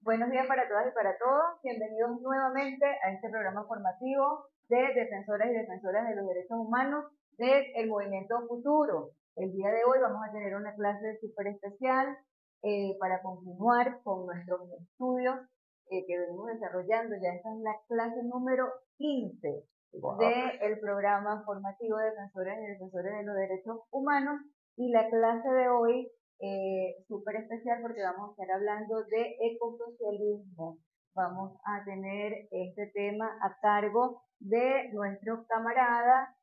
Buenos días para todas y para todos. Bienvenidos nuevamente a este programa formativo de defensoras y defensoras de los derechos humanos del Movimiento Futuro. El día de hoy vamos a tener una clase súper especial para continuar con nuestros estudios que venimos desarrollando. Ya esta es la clase número 15 del programa formativo de defensoras y defensores de los derechos humanos. Y la clase de hoy súper especial porque vamos a estar hablando de ecosocialismo. Vamos a tener este tema a cargo de nuestro camarada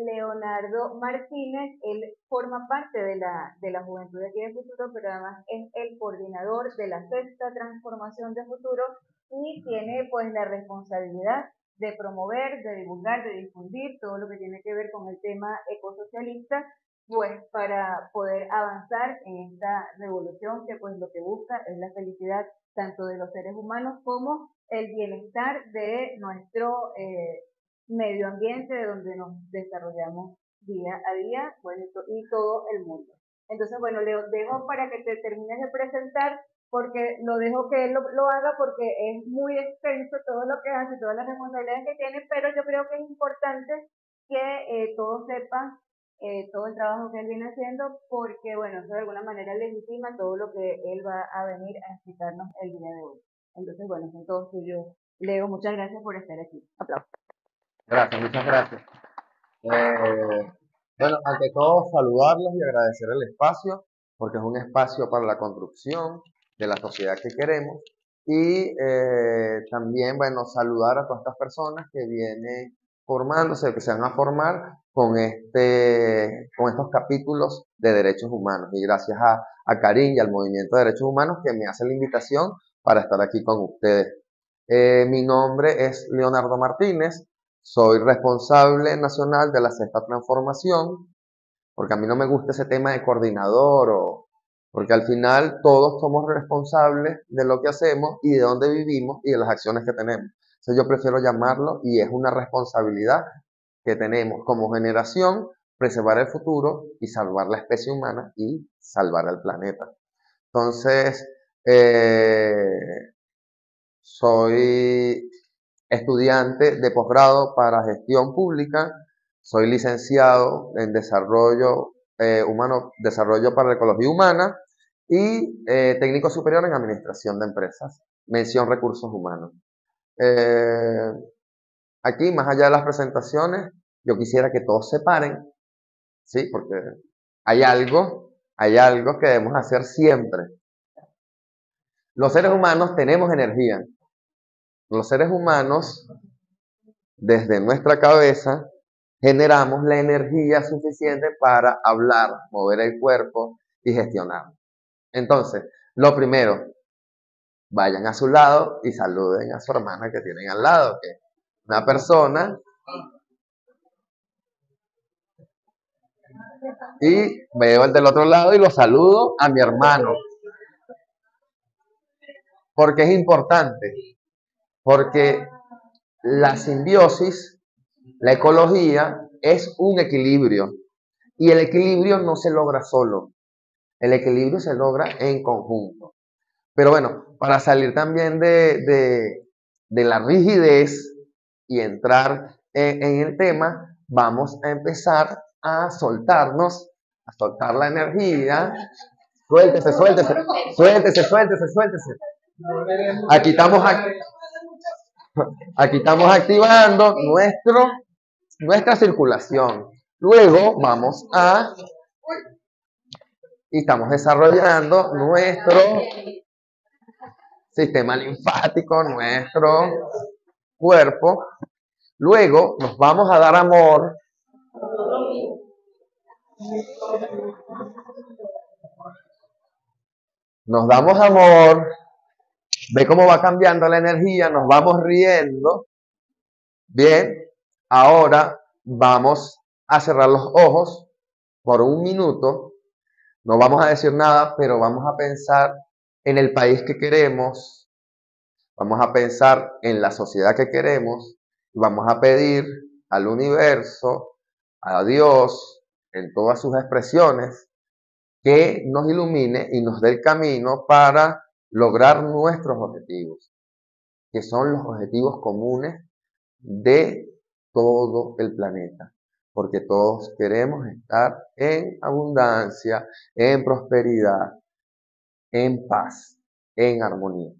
Leonardo Martínez. Él forma parte de la Juventud de aquí de Futuro, pero además es el coordinador de la sexta transformación de Futuro y tiene pues la responsabilidad de promover, de divulgar, de difundir todo lo que tiene que ver con el tema ecosocialista, pues para poder avanzar en esta revolución que pues lo que busca es la felicidad tanto de los seres humanos como el bienestar de nuestro medio ambiente de donde nos desarrollamos día a día, bueno, y todo el mundo. Entonces, bueno, le dejo para que te termines de presentar, porque lo dejo que él lo haga porque es muy extenso todo lo que hace, todas las responsabilidades que tiene, pero yo creo que es importante que todos sepan todo el trabajo que él viene haciendo, porque bueno, eso de alguna manera legitima todo lo que él va a venir a explicarnos el día de hoy. Entonces, bueno, son todos tuyos. Leo, muchas gracias por estar aquí. Aplausos. Gracias, muchas gracias. Bueno, ante todo, saludarlos y agradecer el espacio, porque es un espacio para la construcción de la sociedad que queremos. Y también, bueno, saludar a todas estas personas que vienen formándose, que se van a formar con estos capítulos de derechos humanos. Y gracias a Karin y al Movimiento de Derechos Humanos que me hace la invitación para estar aquí con ustedes. Mi nombre es Leonardo Martínez. Soy responsable nacional de la sexta transformación, porque a mí no me gusta ese tema de coordinador, porque al final todos somos responsables de lo que hacemos y de dónde vivimos y de las acciones que tenemos. Entonces yo prefiero llamarlo, y es una responsabilidad que tenemos como generación, preservar el futuro y salvar la especie humana y salvar el planeta. Entonces, soy estudiante de posgrado para gestión pública, soy licenciado en desarrollo humano, desarrollo para la ecología humana y técnico superior en administración de empresas, mención recursos humanos. Aquí, más allá de las presentaciones, yo quisiera que todos se paren, ¿sí? Porque hay algo que debemos hacer siempre. Los seres humanos tenemos energía. Los seres humanos, desde nuestra cabeza, generamos la energía suficiente para hablar, mover el cuerpo y gestionar. Entonces, lo primero, vayan a su lado y saluden a su hermana que tienen al lado, que es una persona, y veo el del otro lado y lo saludo a mi hermano. Porque es importante, porque la simbiosis, la ecología, es un equilibrio. Y el equilibrio no se logra solo. El equilibrio se logra en conjunto. Pero bueno, para salir también de la rigidez y entrar en el tema, vamos a empezar a soltarnos, a soltar la energía. Suéltese, suéltese, suéltese, suéltese, suéltese. Aquí estamos activando nuestra circulación. Luego vamos y estamos desarrollando nuestro sistema linfático, nuestro cuerpo. Luego nos vamos a dar amor. Nos damos amor. Ve cómo va cambiando la energía, nos vamos riendo. Bien, ahora vamos a cerrar los ojos por un minuto. No vamos a decir nada, pero vamos a pensar en el país que queremos, vamos a pensar en la sociedad que queremos, y vamos a pedir al universo, a Dios, en todas sus expresiones, que nos ilumine y nos dé el camino para lograr nuestros objetivos, que son los objetivos comunes de todo el planeta, porque todos queremos estar en abundancia, en prosperidad, en paz, en armonía.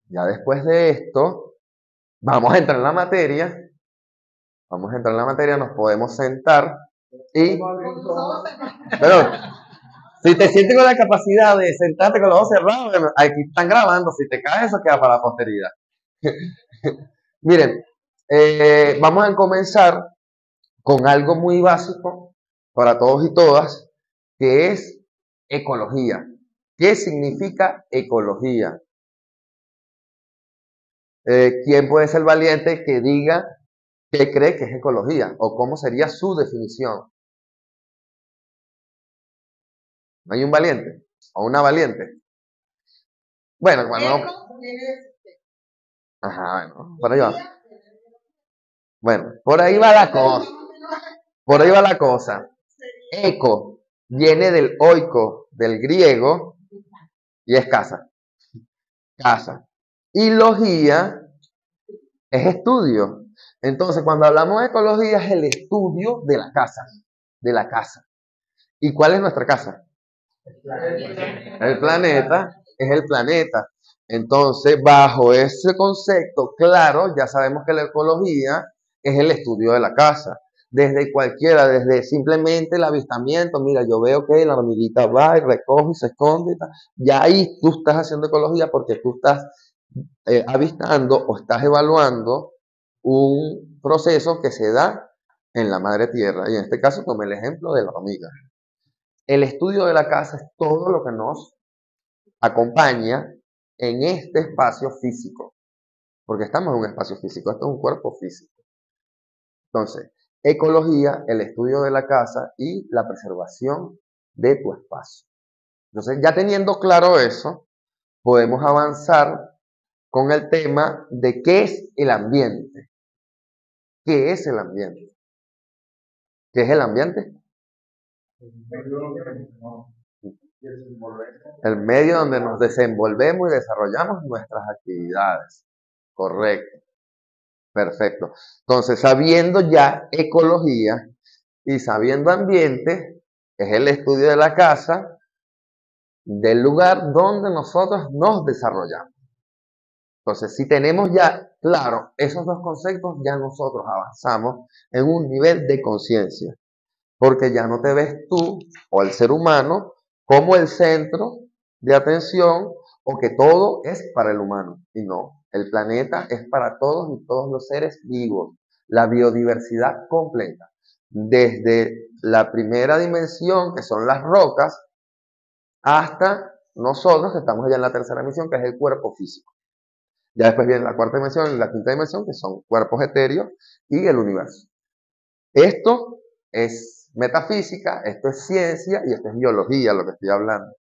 Ya después de esto, vamos a entrar en la materia, nos podemos sentar y... Pero, si te sientes con la capacidad de sentarte con los ojos cerrados, bueno, aquí están grabando, si te caes eso queda para la posteridad. Miren, vamos a comenzar con algo muy básico para todos y todas, que es ecología. ¿Qué significa ecología? ¿Quién puede ser valiente que diga qué cree que es ecología o cómo sería su definición? ¿No hay un valiente o una valiente? Bueno, cuando... Ajá, bueno, por ahí va. Bueno, por ahí va la cosa. Por ahí va la cosa. Eco viene del oiko, del griego, y es casa. Casa. Y logía es estudio. Entonces, cuando hablamos de ecología, es el estudio de la casa. De la casa. ¿Y cuál es nuestra casa? El planeta es el planeta. Entonces, bajo ese concepto, claro, ya sabemos que la ecología es el estudio de la casa. Desde cualquiera, desde simplemente el avistamiento, mira, yo veo que la hormiguita va y recoge y se esconde y tal. Ya ahí tú estás haciendo ecología porque tú estás avistando o estás evaluando un proceso que se da en la madre tierra. Y en este caso tomé el ejemplo de la hormiga. El estudio de la casa es todo lo que nos acompaña en este espacio físico, porque estamos en un espacio físico, esto es un cuerpo físico. Entonces, ecología, el estudio de la casa y la preservación de tu espacio. Entonces, ya teniendo claro eso, podemos avanzar con el tema de qué es el ambiente. ¿Qué es el ambiente? ¿Qué es el ambiente? El medio donde nos desenvolvemos y desarrollamos nuestras actividades. Correcto. Perfecto. Entonces, sabiendo ya ecología y sabiendo ambiente, es el estudio de la casa, del lugar donde nosotros nos desarrollamos. Entonces, si tenemos ya claro esos dos conceptos, ya nosotros avanzamos en un nivel de conciencia. Porque ya no te ves tú o el ser humano como el centro de atención o que todo es para el humano. Y no, el planeta es para todos y todos los seres vivos. La biodiversidad completa. Desde la primera dimensión, que son las rocas, hasta nosotros, que estamos ya en la tercera dimensión, que es el cuerpo físico. Ya después viene la cuarta dimensión y la quinta dimensión, que son cuerpos etéreos y el universo. Esto es metafísica, esto es ciencia y esto es biología, lo que estoy hablando.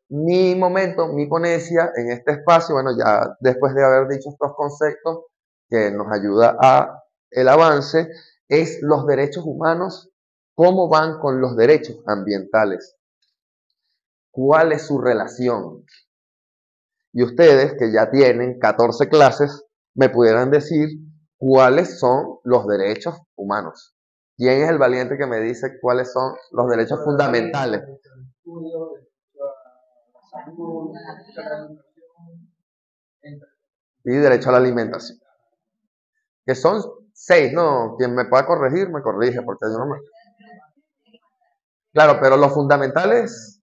Mi ponencia en este espacio, bueno, ya después de haber dicho estos conceptos que nos ayuda a el avance, es los derechos humanos, cómo van con los derechos ambientales, cuál es su relación. Y ustedes, que ya tienen 14 clases, me pudieran decir cuáles son los derechos humanos. ¿Quién es el valiente que me dice cuáles son los derechos fundamentales? Y derecho a la alimentación. Que son 6, ¿no? Quien me pueda corregir, me corrige, porque yo no me... Claro, pero los fundamentales...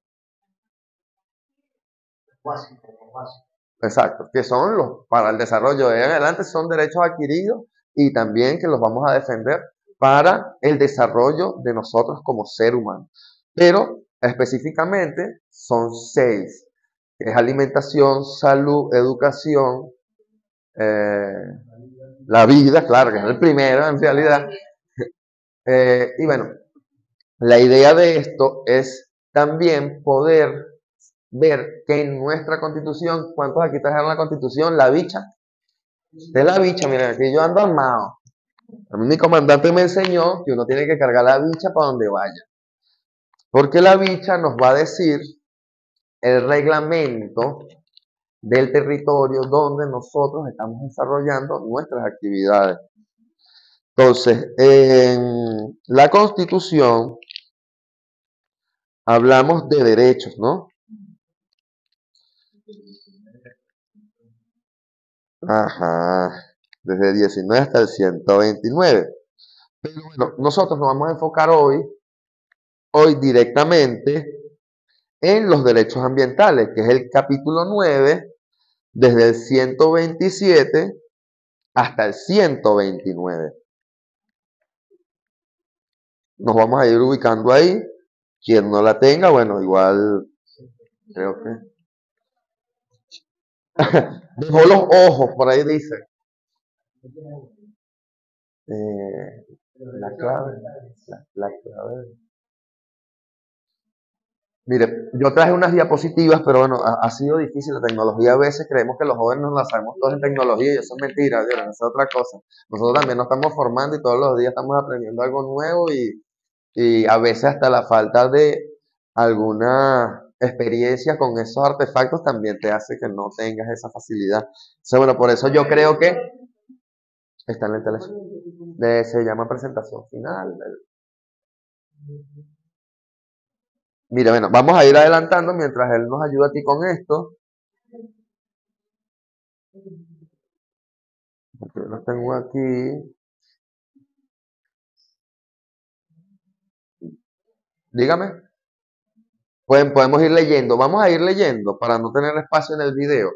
Exacto, que son los para el desarrollo de adelante, son derechos adquiridos y también que los vamos a defender para el desarrollo de nosotros como ser humano. Pero específicamente son 6, que es alimentación, salud, educación, la vida, claro, que es el primero en realidad. Y bueno, la idea de esto es también poder ver que en nuestra constitución, ¿cuántos aquí trajeron la constitución? La bicha. De la bicha, miren, aquí yo ando armado. A mí mi comandante me enseñó que uno tiene que cargar la bicha para donde vaya. Porque la bicha nos va a decir el reglamento del territorio donde nosotros estamos desarrollando nuestras actividades. Entonces, en la Constitución hablamos de derechos, ¿no? Ajá, desde el 19 hasta el 129. Pero bueno, nosotros nos vamos a enfocar hoy directamente en los derechos ambientales, que es el capítulo 9, desde el 127 hasta el 129. Nos vamos a ir ubicando ahí. Quien no la tenga, bueno, igual creo que dejó los ojos, por ahí dice. La clave, la clave. Mire, yo traje unas diapositivas, pero bueno, ha sido difícil la tecnología. A veces creemos que los jóvenes nos la sabemos todos en tecnología y eso es mentira, Dios, eso es otra cosa. Nosotros también nos estamos formando y todos los días estamos aprendiendo algo nuevo y a veces hasta la falta de alguna experiencia con esos artefactos también te hace que no tengas esa facilidad. Entonces, bueno, por eso yo creo que está en el teléfono. Se llama presentación final. Mira, bueno, vamos a ir adelantando mientras él nos ayuda aquí con esto. Porque lo tengo aquí. Dígame. Podemos ir leyendo. Vamos a ir leyendo para no tener espacio en el video.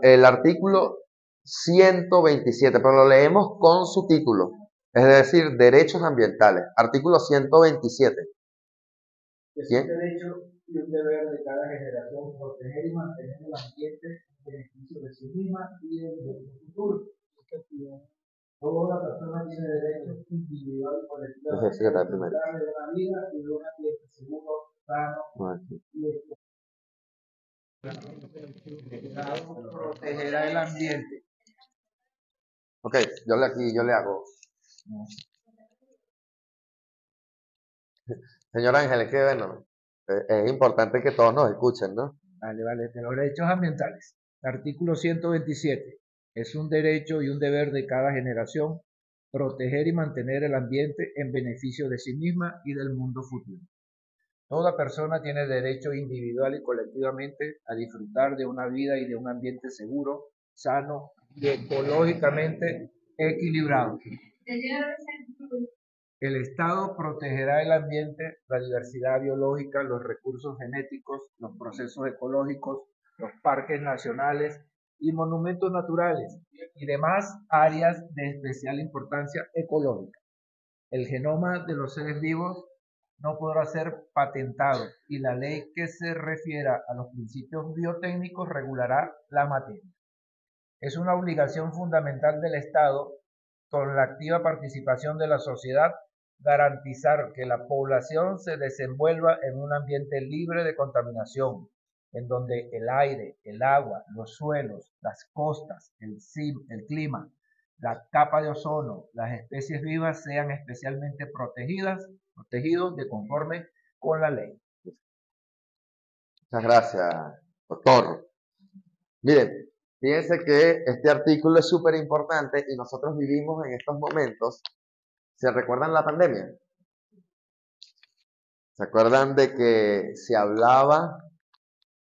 El artículo 127, pero lo leemos con su título. Es decir, derechos ambientales. Artículo 127. Es un derecho y un deber de cada generación proteger y mantener el ambiente en beneficio de sí misma y del futuro. Toda persona tiene derecho individual y colectivo de una vida y de un ambiente seguro, sano y protegerá el ambiente. Ok, yo le hago. Señor Ángel, es que bueno, es importante que todos nos escuchen, ¿no? Vale, de los derechos ambientales. Artículo 127. Es un derecho y un deber de cada generación proteger y mantener el ambiente en beneficio de sí misma y del mundo futuro. Toda persona tiene derecho individual y colectivamente a disfrutar de una vida y de un ambiente seguro, sano y ecológicamente equilibrado. El Estado protegerá el ambiente, la diversidad biológica, los recursos genéticos, los procesos ecológicos, los parques nacionales y monumentos naturales y demás áreas de especial importancia ecológica. El genoma de los seres vivos no podrá ser patentado y la ley que se refiera a los principios biotécnicos regulará la materia. Es una obligación fundamental del Estado, con la activa participación de la sociedad, garantizar que la población se desenvuelva en un ambiente libre de contaminación, en donde el aire, el agua, los suelos, las costas, el clima, la capa de ozono, las especies vivas sean especialmente protegidos de conforme con la ley. Muchas gracias, doctor. Miren, fíjense que este artículo es súper importante y nosotros vivimos en estos momentos. ¿Se recuerdan la pandemia? ¿Se acuerdan de que se hablaba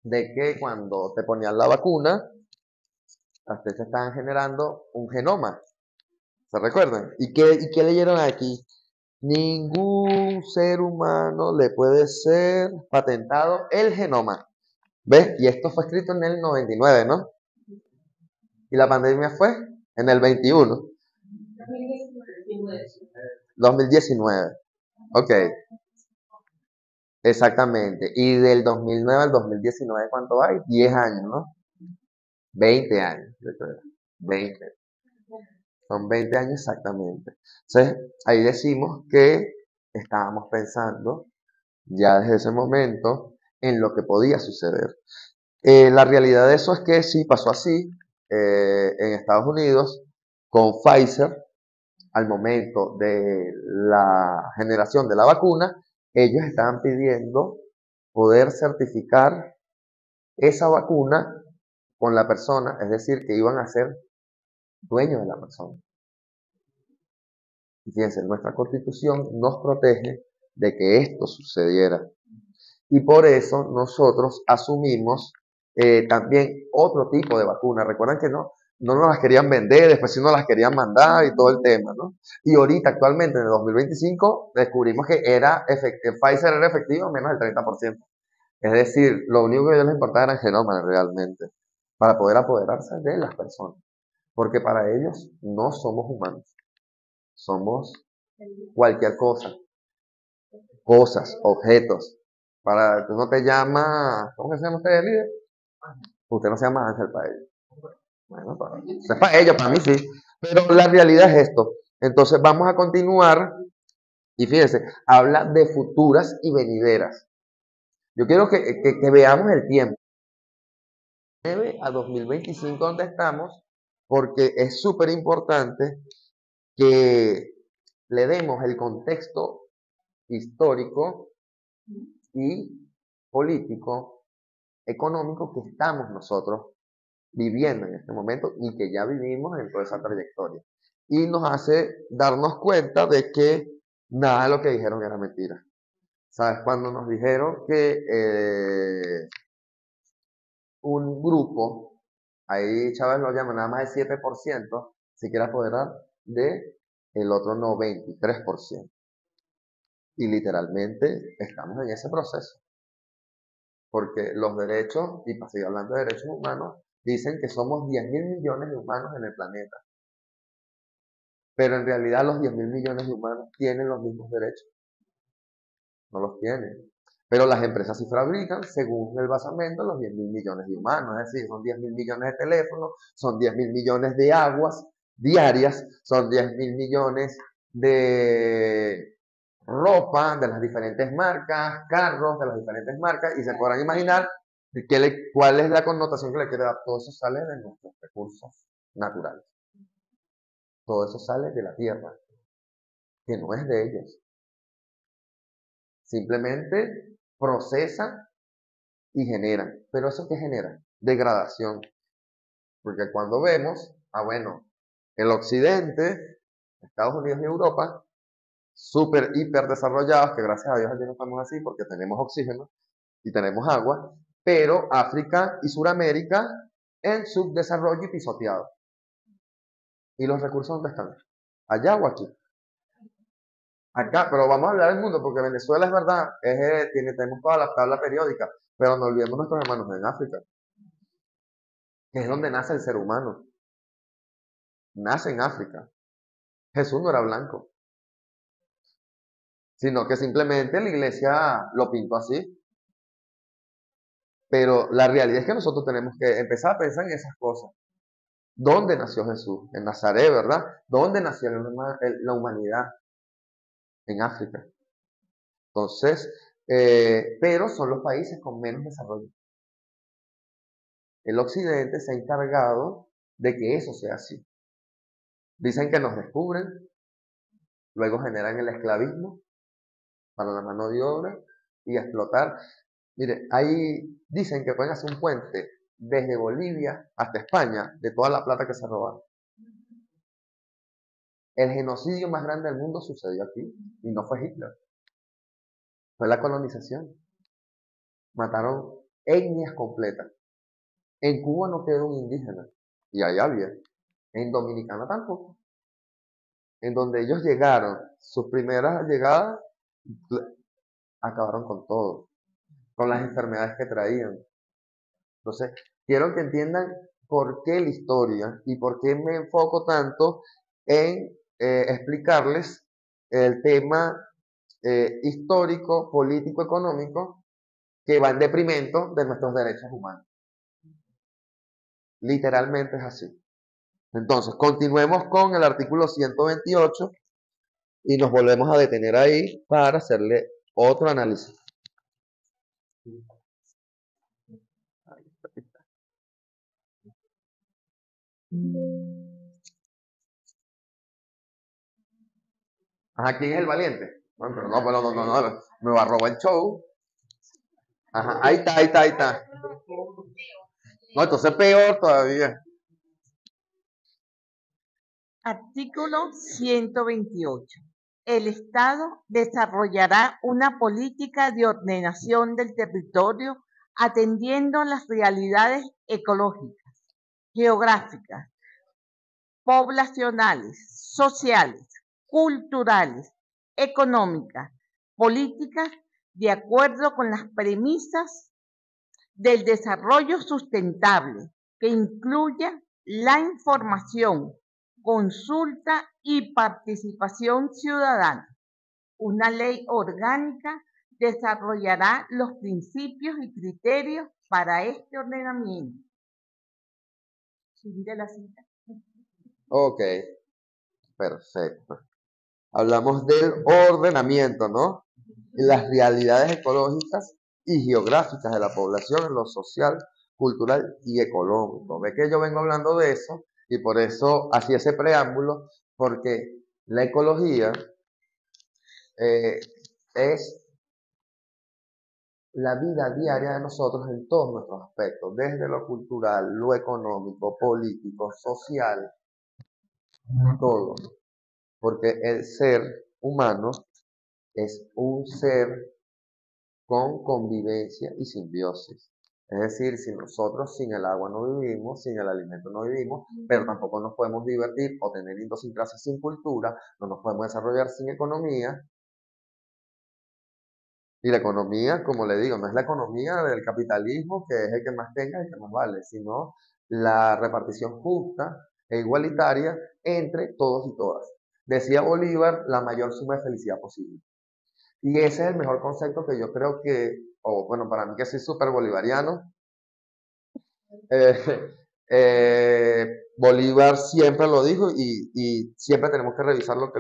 de que cuando te ponían la vacuna, hasta se estaban generando un genoma? ¿Se recuerdan? ¿Y qué leyeron aquí? Ningún ser humano le puede ser patentado el genoma. ¿Ves? Y esto fue escrito en el 99, ¿no? Y la pandemia fue en el 21. 2019. Ok. Exactamente. Y del 2009 al 2019, ¿cuánto hay? 10 años, ¿no? 20 años, yo creo. 20. Son 20 años exactamente. Entonces, ahí decimos que estábamos pensando ya desde ese momento en lo que podía suceder. La realidad de eso es que sí pasó así en Estados Unidos con Pfizer. Al momento de la generación de la vacuna, ellos estaban pidiendo poder certificar esa vacuna con la persona, es decir, que iban a ser dueños de la persona. Y fíjense, nuestra Constitución nos protege de que esto sucediera. Y por eso nosotros asumimos también otro tipo de vacuna. Recuerden que no nos las querían vender, después sí nos las querían mandar y todo el tema, ¿no? Y ahorita, actualmente, en el 2025, descubrimos que Pfizer era efectivo menos del 30%. Es decir, lo único que a ellos les importaba era el genoma realmente, para poder apoderarse de las personas. Porque para ellos no somos humanos, somos cualquier cosa, cosas, objetos. Tú no te llamas, ¿cómo que se llama usted, líder? Usted no se llama Ángel para ellos. Bueno, para ellos, para mí sí. Pero la realidad es esto. Entonces vamos a continuar y fíjense, habla de futuras y venideras. Yo quiero que veamos el tiempo. A 2025 donde estamos, porque es súper importante que le demos el contexto histórico y político, económico que estamos nosotros viviendo en este momento y que ya vivimos en toda esa trayectoria. Y nos hace darnos cuenta de que nada de lo que dijeron era mentira. ¿Sabes? Cuando nos dijeron que un grupo, ahí Chávez lo llama nada más el 7%, se quiere apoderar de el otro 93%. Y literalmente estamos en ese proceso. Porque los derechos, y para seguir hablando de derechos humanos, dicen que somos 10.000 millones de humanos en el planeta. Pero en realidad los 10.000 millones de humanos tienen los mismos derechos. No los tienen. Pero las empresas sí fabrican, según el basamento, los 10.000 millones de humanos. Es decir, son 10.000 millones de teléfonos, son 10.000 millones de aguas diarias, son 10.000 millones de ropa de las diferentes marcas, carros de las diferentes marcas, y se podrán imaginar cuál es la connotación que le quiere dar. Todo eso sale de nuestros recursos naturales. Todo eso sale de la tierra, que no es de ellos. Simplemente procesan y generan. ¿Pero eso qué genera? Degradación. Porque cuando vemos, bueno, el occidente, Estados Unidos y Europa, súper, hiper desarrollados, que gracias a Dios aquí no estamos así porque tenemos oxígeno y tenemos agua, pero África y Suramérica en subdesarrollo y pisoteado. ¿Y los recursos dónde están? ¿Allá o aquí? Acá, pero vamos a hablar del mundo, porque Venezuela es verdad, tenemos toda la tabla periódica, pero no olvidemos nuestros hermanos en África, que es donde nace el ser humano. Nace en África. Jesús no era blanco, sino que simplemente la iglesia lo pintó así. Pero la realidad es que nosotros tenemos que empezar a pensar en esas cosas. ¿Dónde nació Jesús? En Nazaret, ¿verdad? ¿Dónde nació la humanidad? En África. Entonces, pero son los países con menos desarrollo. El occidente se ha encargado de que eso sea así. Dicen que nos descubren, luego generan el esclavismo para la mano de obra y explotar. Mire, ahí dicen que pueden hacer un puente desde Bolivia hasta España de toda la plata que se robaron. El genocidio más grande del mundo sucedió aquí y no fue Hitler, fue la colonización. Mataron etnias completas. En Cuba no quedó un indígena y allá había. En Dominicana tampoco. En donde ellos llegaron, sus primeras llegadas, acabaron con todo, con las enfermedades que traían. Entonces, quiero que entiendan por qué la historia y por qué me enfoco tanto en explicarles el tema histórico, político, económico que va en deprimento de nuestros derechos humanos. Literalmente es así. Entonces, continuemos con el artículo 128 y nos volvemos a detener ahí para hacerle otro análisis. Ajá, ¿quién es el valiente? Bueno, pero no, me va a robar el show. Ajá, ahí está, ahí está, ahí está. No, entonces peor todavía. Artículo 128. El Estado desarrollará una política de ordenación del territorio atendiendo las realidades ecológicas, geográficas, poblacionales, sociales, culturales, económicas, políticas, de acuerdo con las premisas del desarrollo sustentable, que incluya la información, consulta y participación ciudadana. Una ley orgánica desarrollará los principios y criterios para este ordenamiento. Fin de la cita. Ok, perfecto. Hablamos del ordenamiento, ¿no? Y las realidades ecológicas y geográficas de la población en lo social, cultural y económico. Ve que yo vengo hablando de eso y por eso hacía ese preámbulo, porque la ecología es la vida diaria de nosotros en todos nuestros aspectos, desde lo cultural, lo económico, político, social, todo. Porque el ser humano es un ser con convivencia y simbiosis. Es decir, si nosotros sin el agua no vivimos, sin el alimento no vivimos, pero tampoco nos podemos divertir o tener idiosincrasia sin cultura, no nos podemos desarrollar sin economía. Y la economía, como le digo, no es la economía del capitalismo, que es el que más tenga y el que más vale, sino la repartición justa e igualitaria entre todos y todas. Decía Bolívar, la mayor suma de felicidad posible. Y ese es el mejor concepto que yo creo que, o bueno, para mí que soy súper bolivariano, eh, Bolívar siempre lo dijo y siempre tenemos que revisar lo que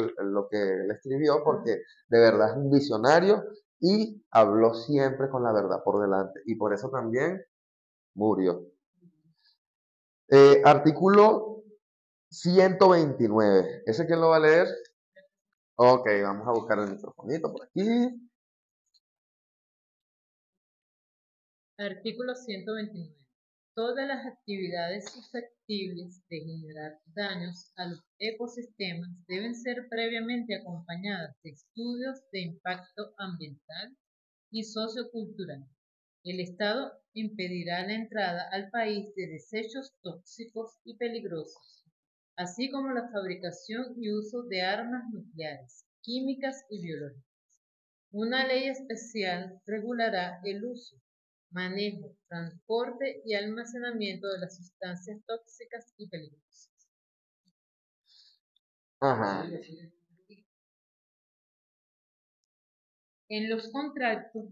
él escribió porque de verdad es un visionario y habló siempre con la verdad por delante y por eso también murió. Artículo 129. ¿Ese quién lo va a leer? Ok, vamos a buscar el microfonito por aquí. Artículo 129. Todas las actividades susceptibles de generar daños a los ecosistemas deben ser previamente acompañadas de estudios de impacto ambiental y sociocultural. El Estado impedirá la entrada al país de desechos tóxicos y peligrosos, así como la fabricación y uso de armas nucleares, químicas y biológicas. Una ley especial regulará el uso, manejo, transporte y almacenamiento de las sustancias tóxicas y peligrosas. Ajá. En los contratos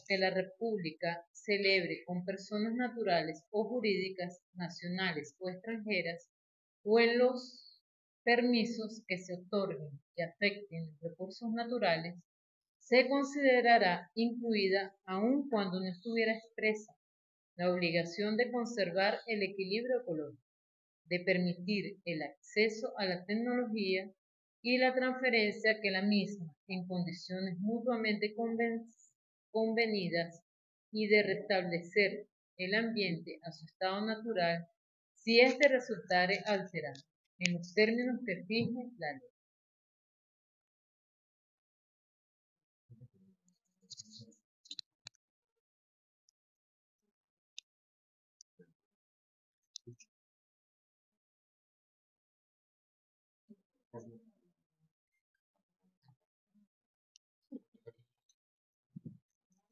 que la República celebre con personas naturales o jurídicas, nacionales o extranjeras, o en los permisos que se otorguen que afecten los recursos naturales, se considerará incluida aun cuando no estuviera expresa la obligación de conservar el equilibrio ecológico, de permitir el acceso a la tecnología y la transferencia que la misma, en condiciones mutuamente convenidas, y de restablecer el ambiente a su estado natural si éste resultare alterado, en los términos que fije la ley.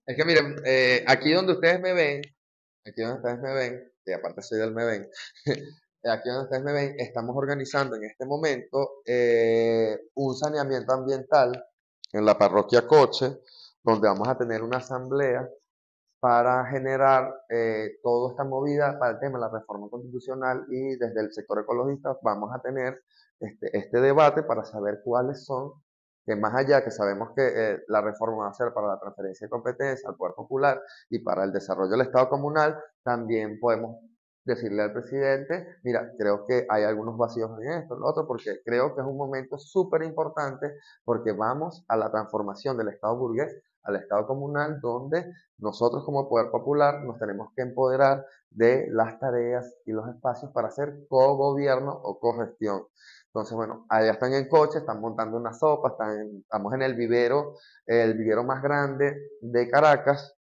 Es que miren, aquí donde ustedes me ven, y aparte soy del me ven, aquí donde ustedes me ven, estamos organizando en este momento un saneamiento ambiental en la parroquia Coche, donde vamos a tener una asamblea para generar toda esta movida para el tema de la reforma constitucional y desde el sector ecologista vamos a tener este debate para saber cuáles son, que más allá que sabemos que la reforma va a ser para la transferencia de competencia al poder popular y para el desarrollo del Estado comunal, también podemos decirle al presidente, mira, creo que hay algunos vacíos en esto, en lo otro, porque creo que es un momento súper importante porque vamos a la transformación del Estado burgués al Estado comunal, donde nosotros como poder popular nos tenemos que empoderar de las tareas y los espacios para hacer co-gobierno o co-gestión. Entonces, bueno, allá están en coche, están montando una sopa, estamos en el vivero más grande de Caracas,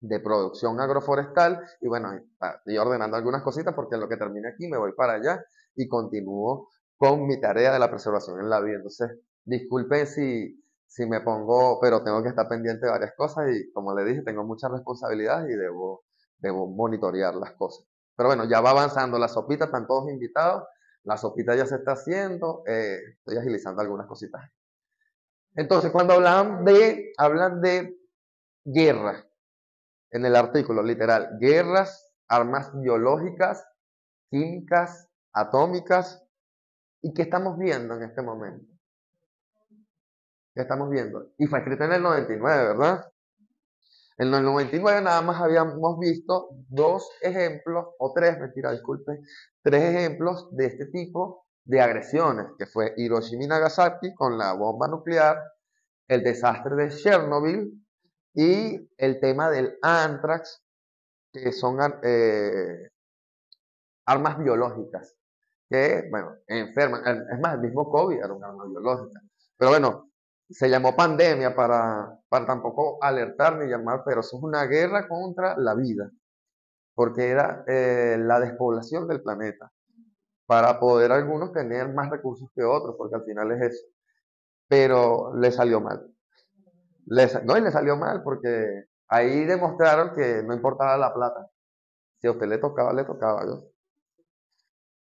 de producción agroforestal, y bueno, estoy ordenando algunas cositas porque en lo que termine aquí me voy para allá y continúo con mi tarea de la preservación en la vida. Entonces, disculpen si me pongo, pero tengo que estar pendiente de varias cosas y como le dije, tengo muchas responsabilidades y debo monitorear las cosas. Pero bueno, ya va avanzando la sopita, están todos invitados, la sopita ya se está haciendo, estoy agilizando algunas cositas. Entonces, cuando hablan de guerra, en el artículo, literal, guerras, armas biológicas, químicas, atómicas, ¿y qué estamos viendo en este momento? ¿Qué estamos viendo? Y fue escrito en el 99, ¿verdad? En el 99 nada más habíamos visto dos ejemplos, o tres, mentira, disculpe, tres ejemplos de este tipo de agresiones, que fue Hiroshima y Nagasaki con la bomba nuclear, el desastre de Chernobyl y el tema del anthrax, que son armas biológicas, que, bueno, enferman. Es más, el mismo COVID era una arma biológica. Pero bueno, se llamó pandemia para tampoco alertar ni llamar, pero eso es una guerra contra la vida, porque era la despoblación del planeta, para poder algunos tener más recursos que otros, porque al final es eso. Pero le salió mal. No, y le salió mal, porque ahí demostraron que no importaba la plata. Si a usted le tocaba, ¿no?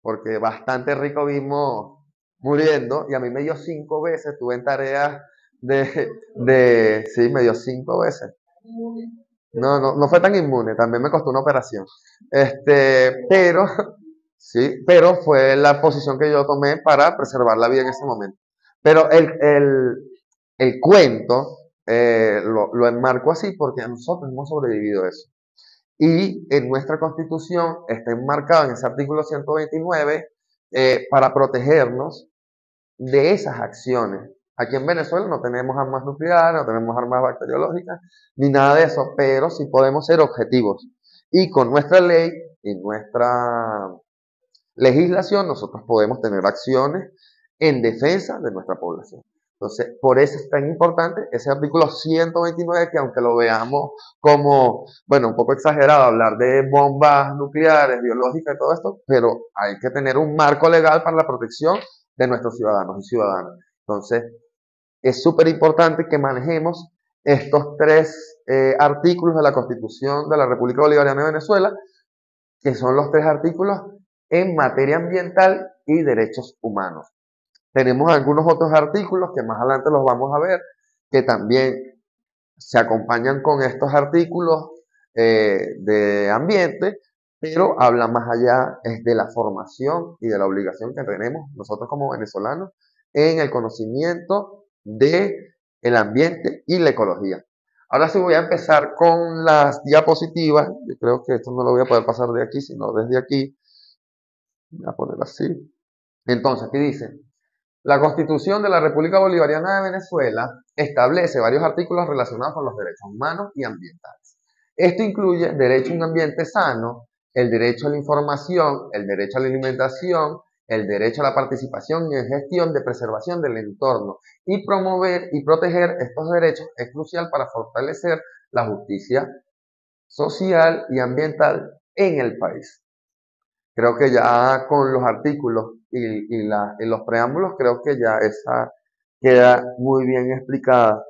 Porque bastante rico vimos muriendo y a mí me dio 5 veces, tuve en tareas sí, me dio 5 veces. No fue tan inmune, también me costó una operación. Pero, sí, pero fue la posición que yo tomé para preservar la vida en ese momento. Pero el cuento lo enmarco así porque nosotros hemos sobrevivido a eso. Y en nuestra Constitución está enmarcado en ese artículo 129 para protegernos de esas acciones. Aquí en Venezuela no tenemos armas nucleares, no tenemos armas bacteriológicas, ni nada de eso, pero sí podemos ser objetivos. Y con nuestra ley y nuestra legislación nosotros podemos tener acciones en defensa de nuestra población. Entonces, por eso es tan importante ese artículo 129, que aunque lo veamos como, bueno, un poco exagerado hablar de bombas nucleares, biológicas y todo esto, pero hay que tener un marco legal para la protección de nuestros ciudadanos y ciudadanas. Entonces, es súper importante que manejemos estos tres artículos de la Constitución de la República Bolivariana de Venezuela, que son los tres artículos en materia ambiental y derechos humanos. Tenemos algunos otros artículos que más adelante los vamos a ver, que también se acompañan con estos artículos de ambiente, pero habla más allá es de la formación y de la obligación que tenemos nosotros como venezolanos en el conocimiento de el ambiente y la ecología. Ahora sí voy a empezar con las diapositivas. Yo creo que esto no lo voy a poder pasar de aquí, sino desde aquí. Voy a poner así. Entonces, aquí dice: la Constitución de la República Bolivariana de Venezuela establece varios artículos relacionados con los derechos humanos y ambientales. Esto incluye derecho a un ambiente sano, el derecho a la información, el derecho a la alimentación, el derecho a la participación y en gestión de preservación del entorno, y promover y proteger estos derechos es crucial para fortalecer la justicia social y ambiental en el país. Creo que ya con los artículos y los preámbulos, creo que ya esa queda muy bien explicada.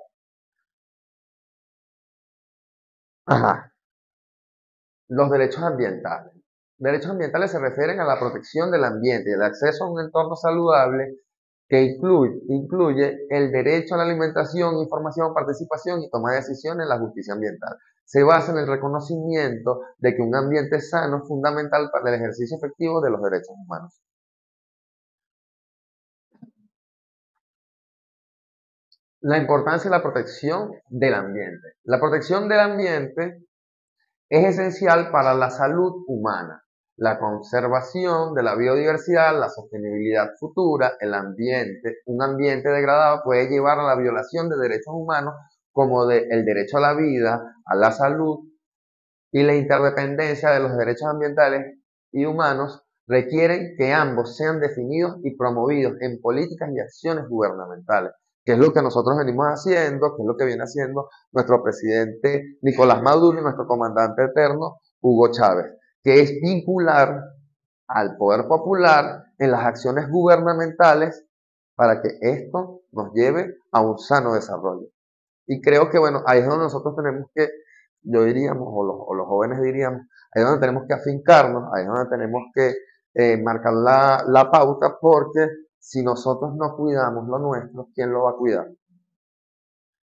Ajá. Los derechos ambientales. Derechos ambientales se refieren a la protección del ambiente y el acceso a un entorno saludable que incluye el derecho a la alimentación, información, participación y toma de decisiones en la justicia ambiental. Se basa en el reconocimiento de que un ambiente sano es fundamental para el ejercicio efectivo de los derechos humanos. La importancia de la protección del ambiente. La protección del ambiente es esencial para la salud humana, la conservación de la biodiversidad, la sostenibilidad futura, el ambiente. Un ambiente degradado puede llevar a la violación de derechos humanos como el derecho a la vida, a la salud, y la interdependencia de los derechos ambientales y humanos requieren que ambos sean definidos y promovidos en políticas y acciones gubernamentales, que es lo que nosotros venimos haciendo, que es lo que viene haciendo nuestro presidente Nicolás Maduro y nuestro comandante eterno Hugo Chávez, que es vincular al poder popular en las acciones gubernamentales para que esto nos lleve a un sano desarrollo. Y creo que, bueno, ahí es donde nosotros tenemos que, yo diríamos, o los jóvenes diríamos, ahí es donde tenemos que afincarnos, ahí es donde tenemos que marcar la pauta, porque si nosotros no cuidamos lo nuestro, ¿quién lo va a cuidar?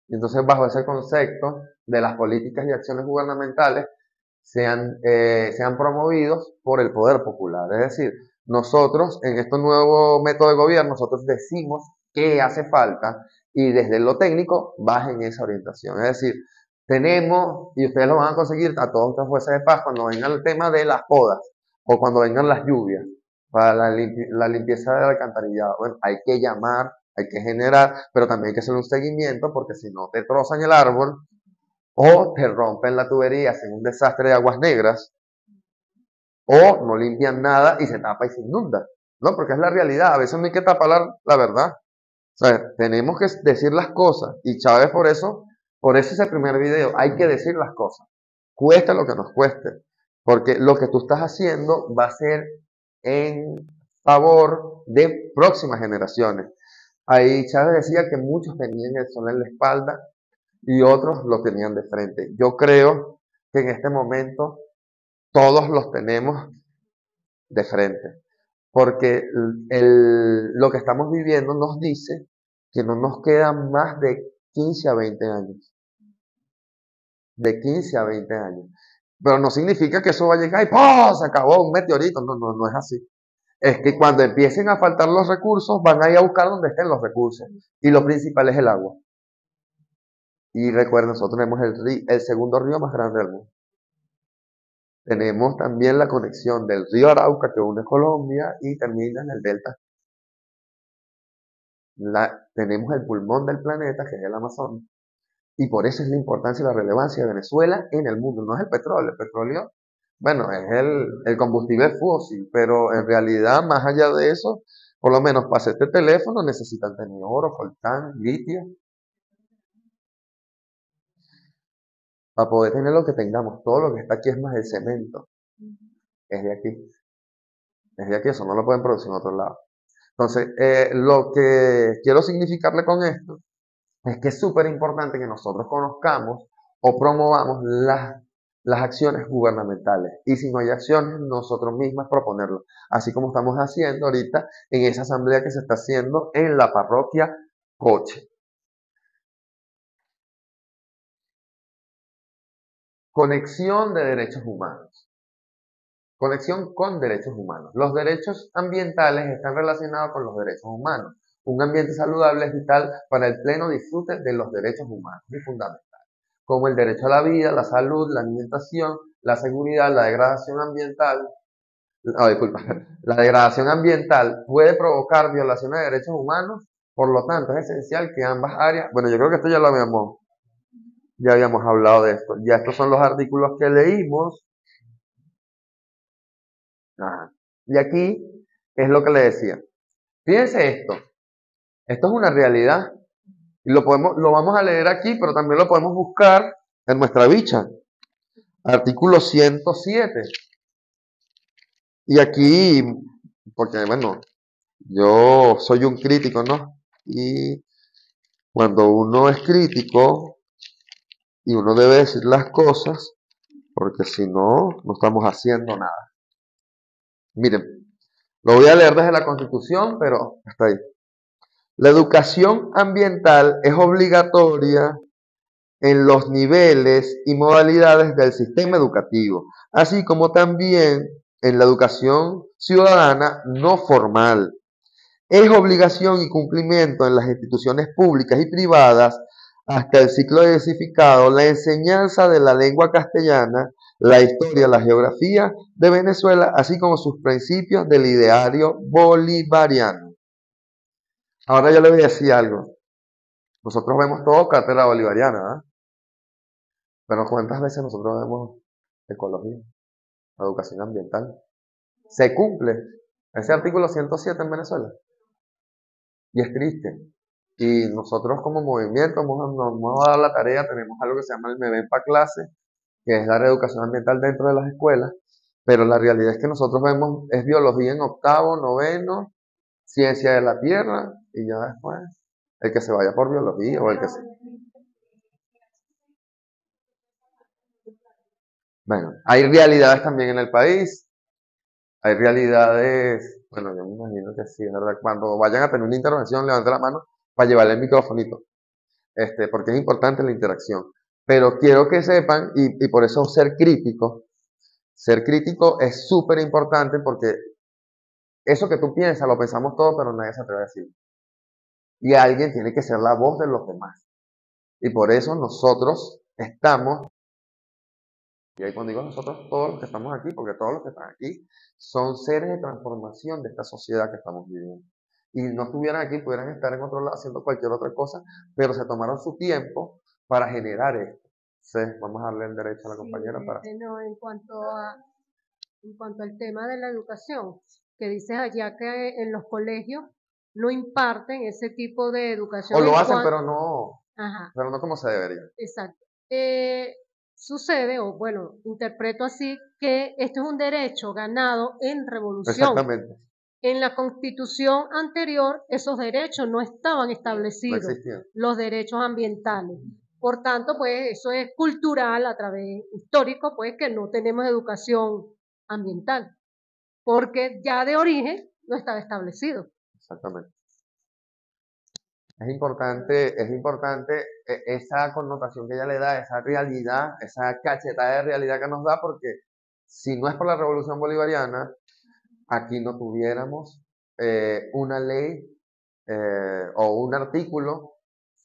Y entonces, bajo ese concepto de las políticas y acciones gubernamentales, sean promovidos por el poder popular. Es decir, nosotros, en este nuevo método de gobierno, nosotros decimos qué hace falta y desde lo técnico bajen esa orientación. Es decir, tenemos, y ustedes lo van a conseguir a todos estos jueces de paz cuando venga el tema de las podas o cuando vengan las lluvias para la limpieza del alcantarillado. Bueno, hay que llamar, hay que generar, pero también hay que hacer un seguimiento, porque si no te trozan el árbol o te rompen la tubería, hacen un desastre de aguas negras, o no limpian nada y se tapa y se inunda. No, porque es la realidad, a veces no hay que tapar la verdad. O sea, tenemos que decir las cosas, y Chávez por eso es el primer video, hay que decir las cosas, cueste lo que nos cueste, porque lo que tú estás haciendo va a ser en favor de próximas generaciones. Ahí Chávez decía que muchos tenían el sol en la espalda y otros lo tenían de frente. Yo creo que en este momento todos los tenemos de frente, porque lo que estamos viviendo nos dice que no nos quedan más de 15 a 20 años. De 15 a 20 años. Pero no significa que eso va a llegar y ¡pum! Se acabó un meteorito. No es así. Es que cuando empiecen a faltar los recursos, van a ir a buscar donde estén los recursos. Y lo principal es el agua. Y recuerden, nosotros tenemos el segundo río más grande del mundo. Tenemos también la conexión del río Arauca, que une Colombia y termina en el delta. Tenemos el pulmón del planeta, que es el Amazonas. Y por eso es la importancia y la relevancia de Venezuela en el mundo. No es el petróleo. El petróleo, bueno, es el combustible fósil, pero en realidad, más allá de eso, por lo menos para este teléfono necesitan tener oro, coltán, litio. Para poder tener lo que tengamos, todo lo que está aquí es más el cemento. Es de aquí. Es de aquí, eso no lo pueden producir en otro lado. Entonces, lo que quiero significarle con esto es que es súper importante que nosotros conozcamos o promovamos las acciones gubernamentales. Y si no hay acciones, nosotros mismos proponerlo. Así como estamos haciendo ahorita en esa asamblea que se está haciendo en la parroquia Coche. Conexión de derechos humanos. Conexión con derechos humanos. Los derechos ambientales están relacionados con los derechos humanos. Un ambiente saludable es vital para el pleno disfrute de los derechos humanos y fundamental, como el derecho a la vida, la salud, la alimentación, la seguridad, la degradación ambiental. La degradación ambiental puede provocar violaciones de derechos humanos, por lo tanto es esencial que ambas áreas, bueno, yo creo que esto ya habíamos hablado de esto. Ya estos son los artículos que leímos. Y aquí es lo que le decía. Fíjense esto. Esto es una realidad. Y lo vamos a leer aquí, pero también lo podemos buscar en nuestra bicha. Artículo 107. Y aquí, porque bueno, yo soy un crítico, ¿no? Y cuando uno es crítico, y uno debe decir las cosas, porque si no, no estamos haciendo nada. Miren, lo voy a leer desde la Constitución, pero hasta ahí. La educación ambiental es obligatoria en los niveles y modalidades del sistema educativo, así como también en la educación ciudadana no formal. Es obligación y cumplimiento en las instituciones públicas y privadas hasta el ciclo diversificado, la enseñanza de la lengua castellana, la historia, la geografía de Venezuela, así como sus principios del ideario bolivariano. Ahora yo le voy a decir algo. Nosotros vemos todo cátedra bolivariana, ¿ah? Pero ¿cuántas veces nosotros vemos ecología, educación ambiental? Se cumple ese artículo 107 en Venezuela. Y es triste. Y nosotros como movimiento nos vamos a dar la tarea, tenemos algo que se llama el Me Ven Pa' Clase, que es dar educación ambiental dentro de las escuelas, pero la realidad es que nosotros vemos, es biología en octavo, noveno, ciencia de la tierra, y ya después, el que se vaya por biología o el que se... Bueno, hay realidades también en el país, hay realidades, bueno, yo me imagino que sí, ¿verdad? Cuando vayan a tener una intervención, levanten la mano para llevarle el microfonito, porque es importante la interacción. Pero quiero que sepan, y por eso ser crítico es súper importante porque eso que tú piensas lo pensamos todo, pero nadie se atreve a decir. Y alguien tiene que ser la voz de los demás. Y por eso nosotros estamos, y ahí cuando digo nosotros, todos los que estamos aquí, porque todos los que están aquí son seres de transformación de esta sociedad que estamos viviendo. Y no estuvieran aquí, pudieran estar en otro lado haciendo cualquier otra cosa, pero se tomaron su tiempo para generar esto. Entonces, vamos a darle el derecho a la compañera para... No, en cuanto al tema de la educación, que dices allá que en los colegios no imparten ese tipo de educación. O lo hacen, pero no, Ajá, pero no como se debería. exacto. Sucede, o bueno, interpreto así, que esto es un derecho ganado en revolución. Exactamente. En la constitución anterior, esos derechos no estaban establecidos, No existían. los derechos ambientales. Por tanto, pues eso es cultural, a través histórico, pues que no tenemos educación ambiental, porque ya de origen no estaba establecido. Exactamente. Es importante esa connotación que ella le da, esa realidad, esa cachetada de realidad que nos da, porque si no es por la Revolución Bolivariana, aquí no tuviéramos una ley o un artículo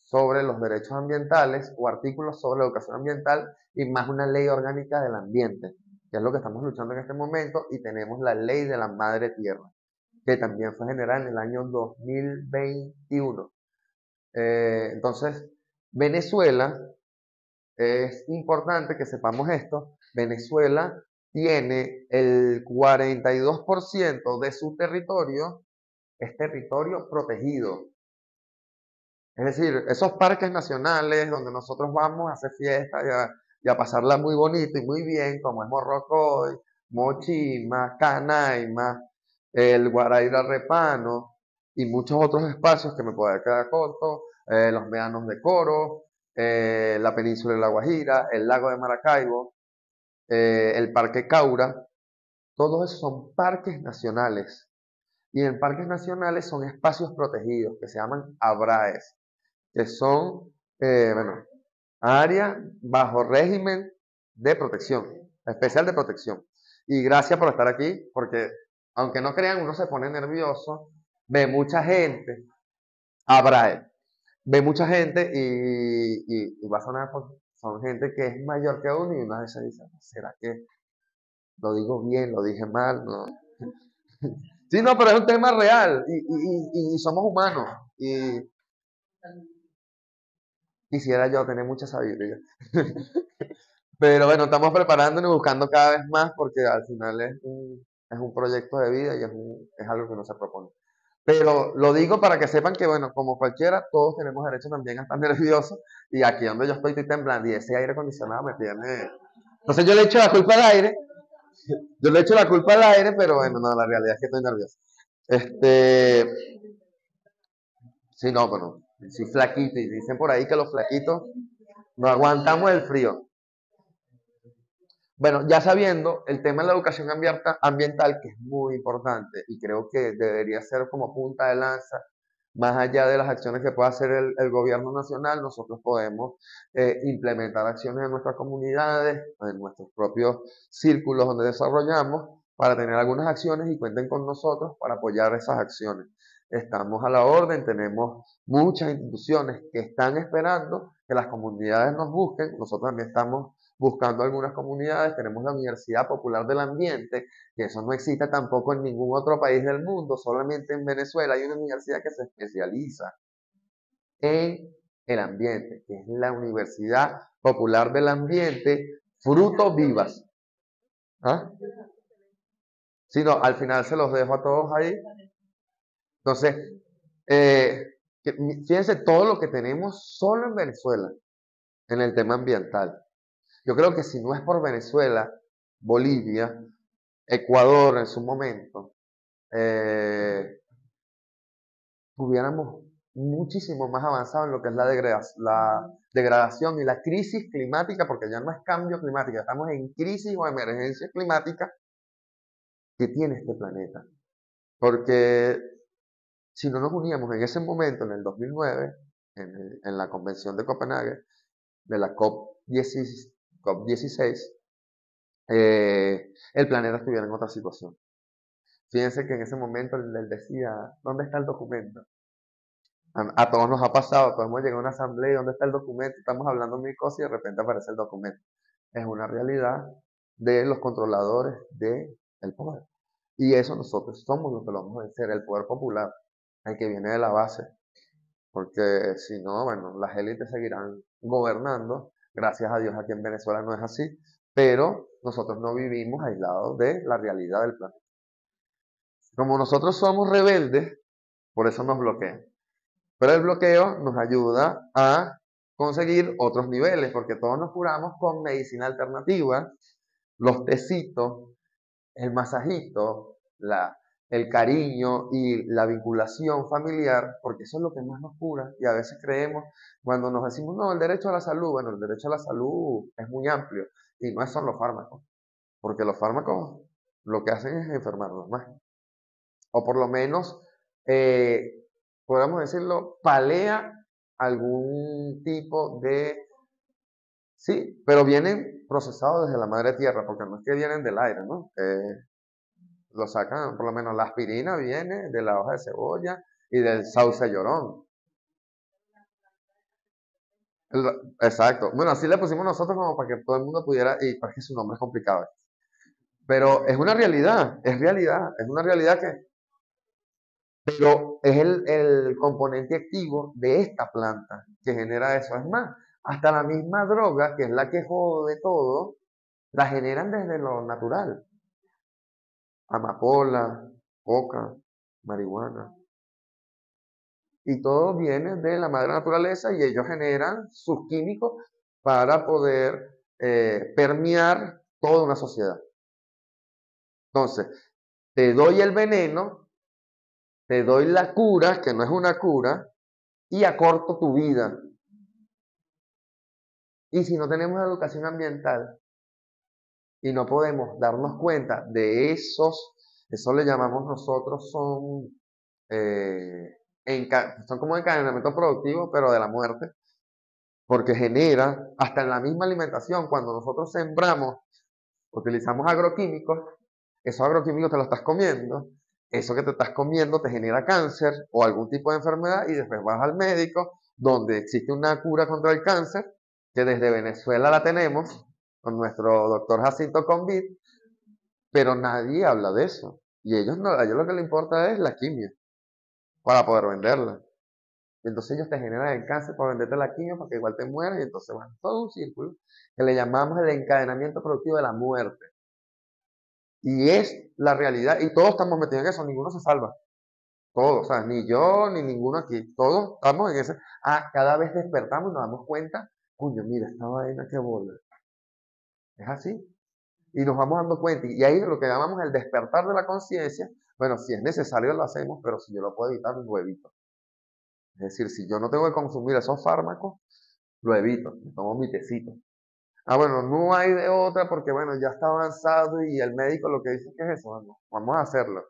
sobre los derechos ambientales o artículos sobre la educación ambiental y más una ley orgánica del ambiente, que es lo que estamos luchando en este momento, y tenemos la ley de la madre tierra, que también fue generada en el año 2021. Entonces, Venezuela, es importante que sepamos esto, Venezuela tiene el 42% de su territorio, es territorio protegido. Es decir, esos parques nacionales donde nosotros vamos a hacer fiestas y a pasarla muy bonito y muy bien, como es Morrocoy, Mochima, Canaima, el Guaraíra Repano y muchos otros espacios que me pueden quedar corto, los médanos de Coro, la península de La Guajira, el lago de Maracaibo, el Parque Caura, todos esos son parques nacionales. Y en parques nacionales son espacios protegidos que se llaman ABRAES, que son, bueno, áreas bajo régimen de protección, especial de protección. Y gracias por estar aquí, porque aunque no crean, uno se pone nervioso, ve mucha gente, ABRAE, ve mucha gente y va a sonar, son gente que es mayor que uno y una vez se dice, ¿será que lo digo bien, lo dije mal? No. Sí, no, pero es un tema real y somos humanos. Y quisiera yo tener mucha sabiduría. Pero bueno, estamos preparándonos y buscando cada vez más porque al final es un proyecto de vida y es algo que no se propone. Pero lo digo para que sepan que, bueno, como cualquiera, todos tenemos derecho también a estar nerviosos. Y aquí donde yo estoy temblando y ese aire acondicionado me tiene... Entonces yo le echo la culpa al aire. Yo le echo la culpa al aire, pero bueno, no, la realidad es que estoy nervioso. Sí, no, bueno, sí flaquito. Y dicen por ahí que los flaquitos no aguantamos el frío. Bueno, ya sabiendo el tema de la educación ambiental, que es muy importante y creo que debería ser como punta de lanza, más allá de las acciones que pueda hacer el gobierno nacional, nosotros podemos implementar acciones en nuestras comunidades, en nuestros propios círculos donde desarrollamos, para tener algunas acciones y cuenten con nosotros para apoyar esas acciones. estamos a la orden, tenemos muchas instituciones que están esperando que las comunidades nos busquen, nosotros también estamos buscando algunas comunidades, tenemos la Universidad Popular del Ambiente, que eso no existe tampoco en ningún otro país del mundo, solamente en Venezuela hay una universidad que se especializa en el ambiente, que es la Universidad Popular del Ambiente, Fruto Vivas. ¿Ah? Sí, no, al final se los dejo a todos ahí. Entonces, fíjense todo lo que tenemos solo en Venezuela, en el tema ambiental. Yo creo que si no es por Venezuela, Bolivia, Ecuador en su momento, tuviéramos muchísimo más avanzado en lo que es la degradación y la crisis climática, porque ya no es cambio climático, estamos en crisis o emergencia climática que tiene este planeta. Porque si no nos uníamos en ese momento, en el 2009, en la Convención de Copenhague, de la COP16, el planeta estuviera en otra situación. Fíjense que en ese momento él decía, ¿dónde está el documento? A todos nos ha pasado, todos hemos llegado a una asamblea, ¿dónde está el documento? Estamos hablando mil cosas y de repente aparece el documento. Es una realidad de los controladores del poder. Y eso nosotros somos los que lo vamos a vencer, el poder popular, el que viene de la base. Porque si no, bueno, las élites seguirán gobernando. Gracias a Dios aquí en Venezuela no es así, pero nosotros no vivimos aislados de la realidad del planeta. Como nosotros somos rebeldes, por eso nos bloquean. Pero el bloqueo nos ayuda a conseguir otros niveles, porque todos nos curamos con medicina alternativa, los tecitos, el masajito, el cariño y la vinculación familiar, porque eso es lo que más nos cura. Y a veces creemos, cuando nos decimos, no, el derecho a la salud, bueno, el derecho a la salud es muy amplio, y no son los fármacos, porque los fármacos lo que hacen es enfermarnos más. O por lo menos, podríamos decirlo, palea algún tipo de... Sí, pero vienen procesados desde la madre tierra, porque no es que vienen del aire, ¿no? Lo sacan, por lo menos la aspirina viene de la hoja de cebolla y del sauce llorón. Exacto. Bueno, así le pusimos nosotros como para que todo el mundo pudiera, y para que su nombre es complicado. Pero es una realidad, es una realidad que... Pero es el componente activo de esta planta que genera eso. Es más, hasta la misma droga, que es la que jode todo, la generan desde lo natural. Amapola, coca, marihuana. Y todo viene de la madre naturaleza y ellos generan sus químicos para poder permear toda una sociedad. Entonces, te doy el veneno, te doy la cura, que no es una cura, y acorto tu vida. Y si no tenemos educación ambiental y no podemos darnos cuenta de eso le llamamos nosotros, son como encadenamiento productivo, pero de la muerte, porque genera, hasta en la misma alimentación, cuando nosotros sembramos, utilizamos agroquímicos, esos agroquímicos te los estás comiendo, eso que te estás comiendo te genera cáncer o algún tipo de enfermedad y después vas al médico, donde existe una cura contra el cáncer, que desde Venezuela la tenemos, con nuestro doctor Jacinto Convid, pero nadie habla de eso. Y ellos no, a ellos lo que les importa es la quimio, para poder venderla. Y entonces ellos te generan el cáncer para venderte la quimio para que igual te mueras y entonces van todo un círculo que le llamamos el encadenamiento productivo de la muerte. Y es la realidad, y todos estamos metidos en eso, ninguno se salva. Todos, o sea, ni yo, ni ninguno aquí, todos estamos en ese. Cada vez despertamos y nos damos cuenta, coño, mira, esta vaina que bola. Es así. Y nos vamos dando cuenta, y ahí lo que llamamos el despertar de la conciencia, bueno, si es necesario lo hacemos, pero si yo lo puedo evitar, lo evito. Es decir, si yo no tengo que consumir esos fármacos, lo evito, me tomo mi tecito. Bueno, no hay de otra porque, bueno, ya está avanzado y el médico lo que dice que es eso, bueno, vamos a hacerlo.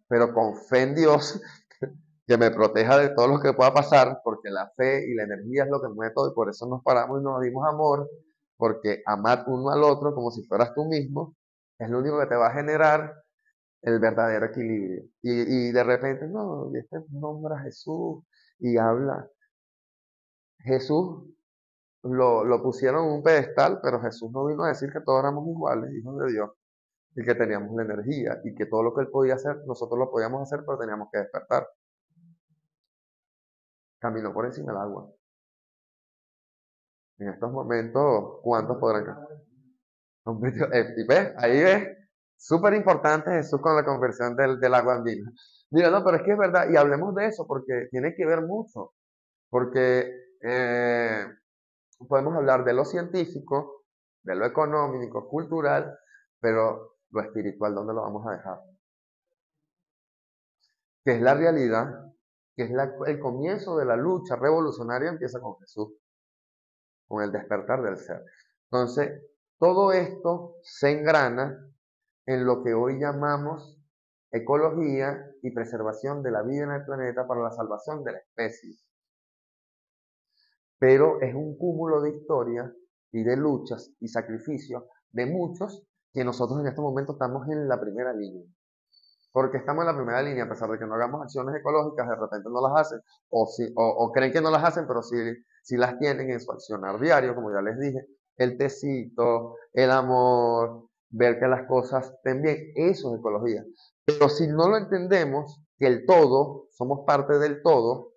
Pero con fe en Dios, que me proteja de todo lo que pueda pasar, porque la fe y la energía es lo que mueve todo y por eso nos paramos y nos dimos amor, porque amar uno al otro como si fueras tú mismo, es lo único que te va a generar el verdadero equilibrio. Y de repente, no, y este nombra a Jesús y habla. Jesús lo pusieron en un pedestal, pero Jesús no vino a decir que todos éramos iguales, hijos de Dios, y que teníamos la energía, y que todo lo que él podía hacer, nosotros lo podíamos hacer, pero teníamos que despertar. Caminó por encima del agua. En estos momentos, ¿cuántos podrán y ves, ahí ves, súper importante Jesús con la conversión del agua en vino. Mira, no, pero es que es verdad, y hablemos de eso, porque tiene que ver mucho, porque podemos hablar de lo científico, de lo económico, cultural, pero lo espiritual, ¿dónde lo vamos a dejar? Que es la realidad, que es el comienzo de la lucha revolucionaria, empieza con Jesús, con el despertar del ser. Entonces, todo esto se engrana en lo que hoy llamamos ecología y preservación de la vida en el planeta para la salvación de la especie. Pero es un cúmulo de historias y de luchas y sacrificios de muchos que nosotros en este momento estamos en la primera línea. Porque estamos en la primera línea, a pesar de que no hagamos acciones ecológicas, de repente no las hacen, o creen que no las hacen, pero sí las tienen en su accionar diario, como ya les dije, el tecito, el amor, ver que las cosas estén bien, eso es ecología. Pero si no lo entendemos, que el todo, somos parte del todo,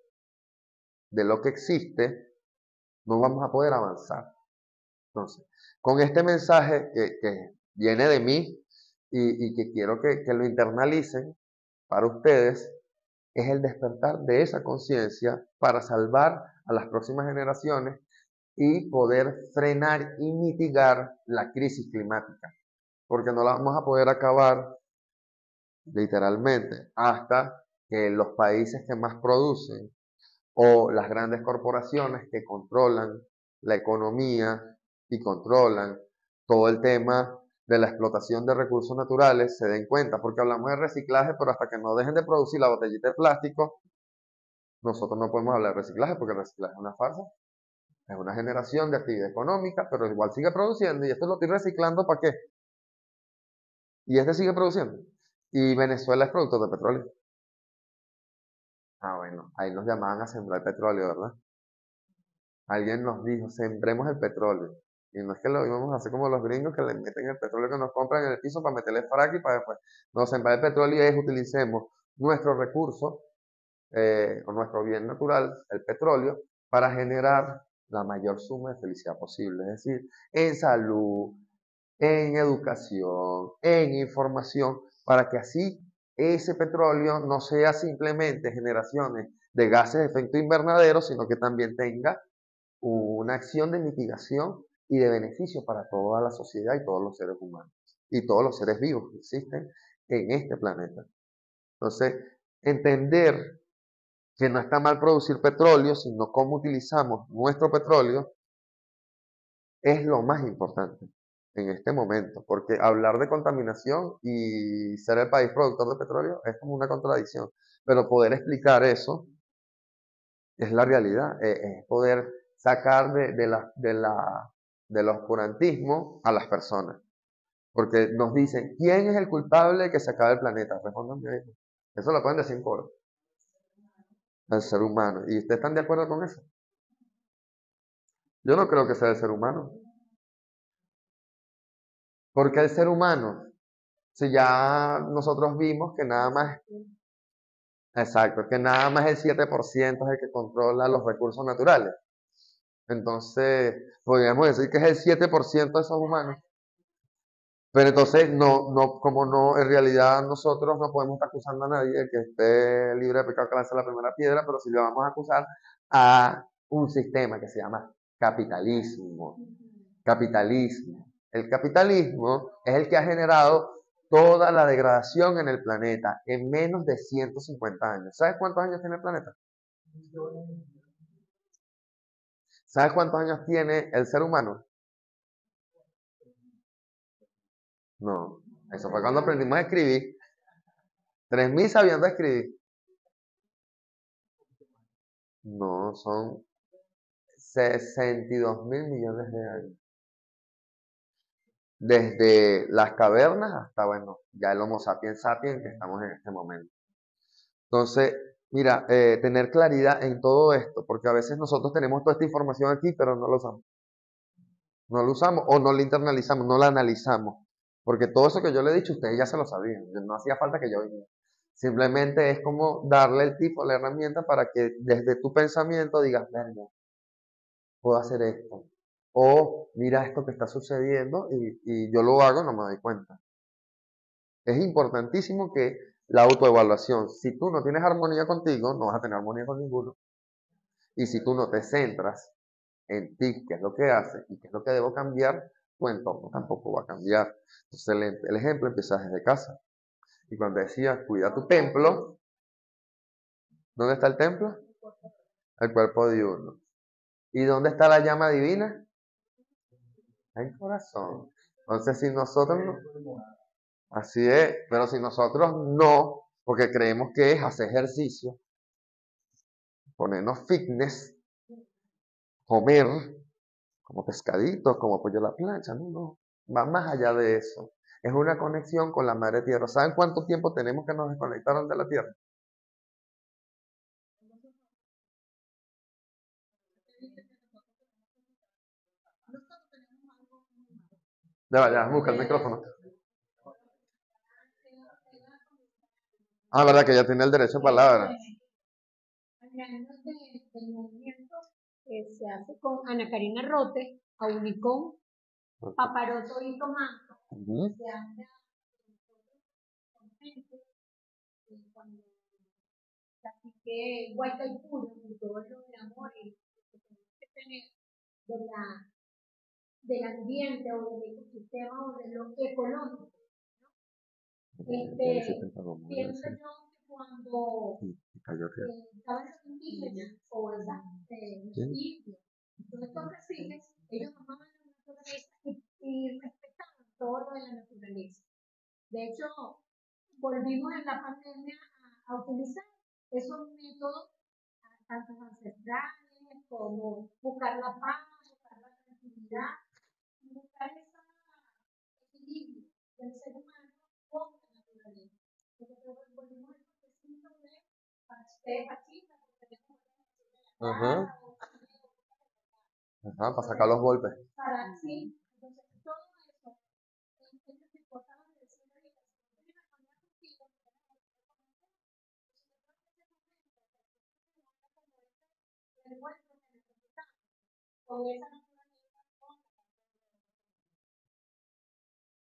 de lo que existe, no vamos a poder avanzar. Entonces, con este mensaje que viene de mí y que quiero que lo internalicen para ustedes, es el despertar de esa conciencia para salvar a las próximas generaciones y poder frenar y mitigar la crisis climática. Porque no la vamos a poder acabar literalmente hasta que los países que más producen o las grandes corporaciones que controlan la economía y controlan todo el tema de la explotación de recursos naturales se den cuenta, porque hablamos de reciclaje, pero hasta que no dejen de producir la botellita de plástico, nosotros no podemos hablar de reciclaje, porque el reciclaje es una farsa, es una generación de actividad económica, pero igual sigue produciendo, y esto lo estoy reciclando ¿para qué? Y este sigue produciendo. Y Venezuela es productor de petróleo. Ah, bueno, ahí nos llamaban a sembrar petróleo, ¿verdad? Alguien nos dijo, sembremos el petróleo. Y no es que lo íbamos a hacer como los gringos que le meten el petróleo que nos compran en el piso para meterle frac y para después. No, sembrar el petróleo es utilicemos nuestro recurso o nuestro bien natural, el petróleo, para generar la mayor suma de felicidad posible. Es decir, en salud, en educación, en información, para que así ese petróleo no sea simplemente generaciones de gases de efecto invernadero, sino que también tenga una acción de mitigación y de beneficio para toda la sociedad y todos los seres humanos y todos los seres vivos que existen en este planeta. Entonces, entender que no está mal producir petróleo, sino cómo utilizamos nuestro petróleo es lo más importante en este momento, porque hablar de contaminación y ser el país productor de petróleo es como una contradicción, pero poder explicar eso es la realidad, es poder sacar del oscurantismo a las personas. Porque nos dicen, ¿quién es el culpable de que se acabe el planeta? Respóndanme eso. Eso lo pueden decir por el ser humano. ¿Y ustedes están de acuerdo con eso? Yo no creo que sea el ser humano. Porque el ser humano, si ya nosotros vimos que nada más, exacto, que nada más el 7% es el que controla los recursos naturales. Entonces, podríamos decir que es el 7% de esos humanos. Pero entonces, como no, en realidad nosotros no podemos estar acusando a nadie de que esté libre de pecado que lance la primera piedra, pero sí le vamos a acusar a un sistema que se llama capitalismo. Capitalismo. El capitalismo es el que ha generado toda la degradación en el planeta en menos de 150 años. ¿Sabes cuántos años tiene el planeta? ¿Sabes cuántos años tiene el ser humano? No, eso fue cuando aprendimos a escribir. 3.000 sabiendo escribir. No, son 62.000 millones de años. desde las cavernas hasta, bueno, ya el Homo sapiens sapiens que estamos en este momento. Entonces, mira, tener claridad en todo esto, porque a veces nosotros tenemos toda esta información aquí, pero no lo usamos. No lo usamos o no la internalizamos, no la analizamos. Porque todo eso que yo le he dicho, ustedes ya se lo sabían. No hacía falta que yo viniera. Simplemente es como darle el tipo, la herramienta para que desde tu pensamiento digas, verga, puedo hacer esto. O mira esto que está sucediendo y yo lo hago, no me doy cuenta. Es importantísimo que la autoevaluación, si tú no tienes armonía contigo, no vas a tener armonía con ninguno. Y si tú no te centras en ti, qué es lo que haces y qué es lo que debo cambiar, tu entorno tampoco va a cambiar. Entonces el ejemplo empieza desde casa. Y cuando decía, cuida tu templo, ¿dónde está el templo? El cuerpo de uno. ¿Y dónde está la llama divina? El corazón. Entonces si nosotros no, así es, pero si nosotros no, porque creemos que es hacer ejercicio, ponernos fitness, comer, como pescaditos, como pollo a la plancha, no, va más allá de eso. Es una conexión con la madre tierra. ¿Saben cuánto tiempo tenemos que nos desconectaron de la tierra? Ya, busca el micrófono. Ah, verdad que ya tiene el derecho a palabra. Del movimiento se hace con Ana Karina Rote, Aunicón, Paparoto y Tomato. Se habla con gente, cuando así que Guaycaipuro, con todo lo de amor y que tenemos que tener de del ambiente o del ecosistema o de lo ecológico. Pienso yo que cuando estaban los indígenas o los indios, todos estos caciques, ellos amaban la naturaleza y respetaban todo lo de la naturaleza. De hecho, volvimos en la pandemia a utilizar esos métodos tanto ancestrales como buscar la paz, buscar la tranquilidad, buscar ese equilibrio del ser humano con la naturaleza. Entonces, volvimos al proceso de pachita, porque tenemos para sacar los golpes. para sí, entonces todo eso es importante decir ahorita, si no tienes armonía contigo,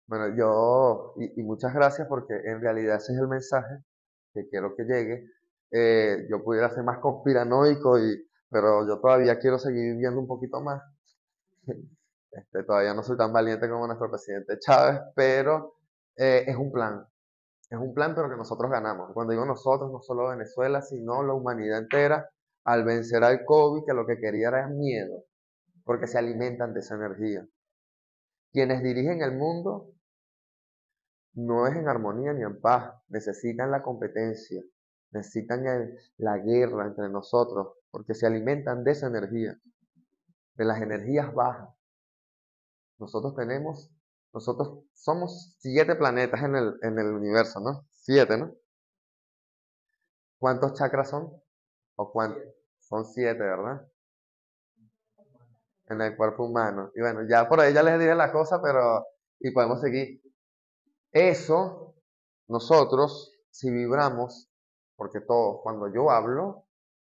Bueno, yo, y muchas gracias porque en realidad ese es el mensaje que quiero que llegue. Yo pudiera ser más conspiranoico, pero yo todavía quiero seguir viviendo un poquito más. Todavía no soy tan valiente como nuestro presidente Chávez, pero es un plan, pero que nosotros ganamos. Cuando digo nosotros, no solo Venezuela, sino la humanidad entera, al vencer al COVID, que lo que quería era miedo, porque se alimentan de esa energía. Quienes dirigen el mundo no es en armonía ni en paz, necesitan la competencia, necesitan la guerra entre nosotros, porque se alimentan de esa energía, de las energías bajas. Nosotros somos 7 planetas en el universo, ¿no? 7, ¿no? ¿Cuántos chakras son? ¿O cuántos? Son 7, ¿verdad? En el cuerpo humano. Y bueno, ya por ahí ya les dije la cosa, pero, y podemos seguir. Eso, nosotros, si vibramos, porque todos, cuando yo hablo,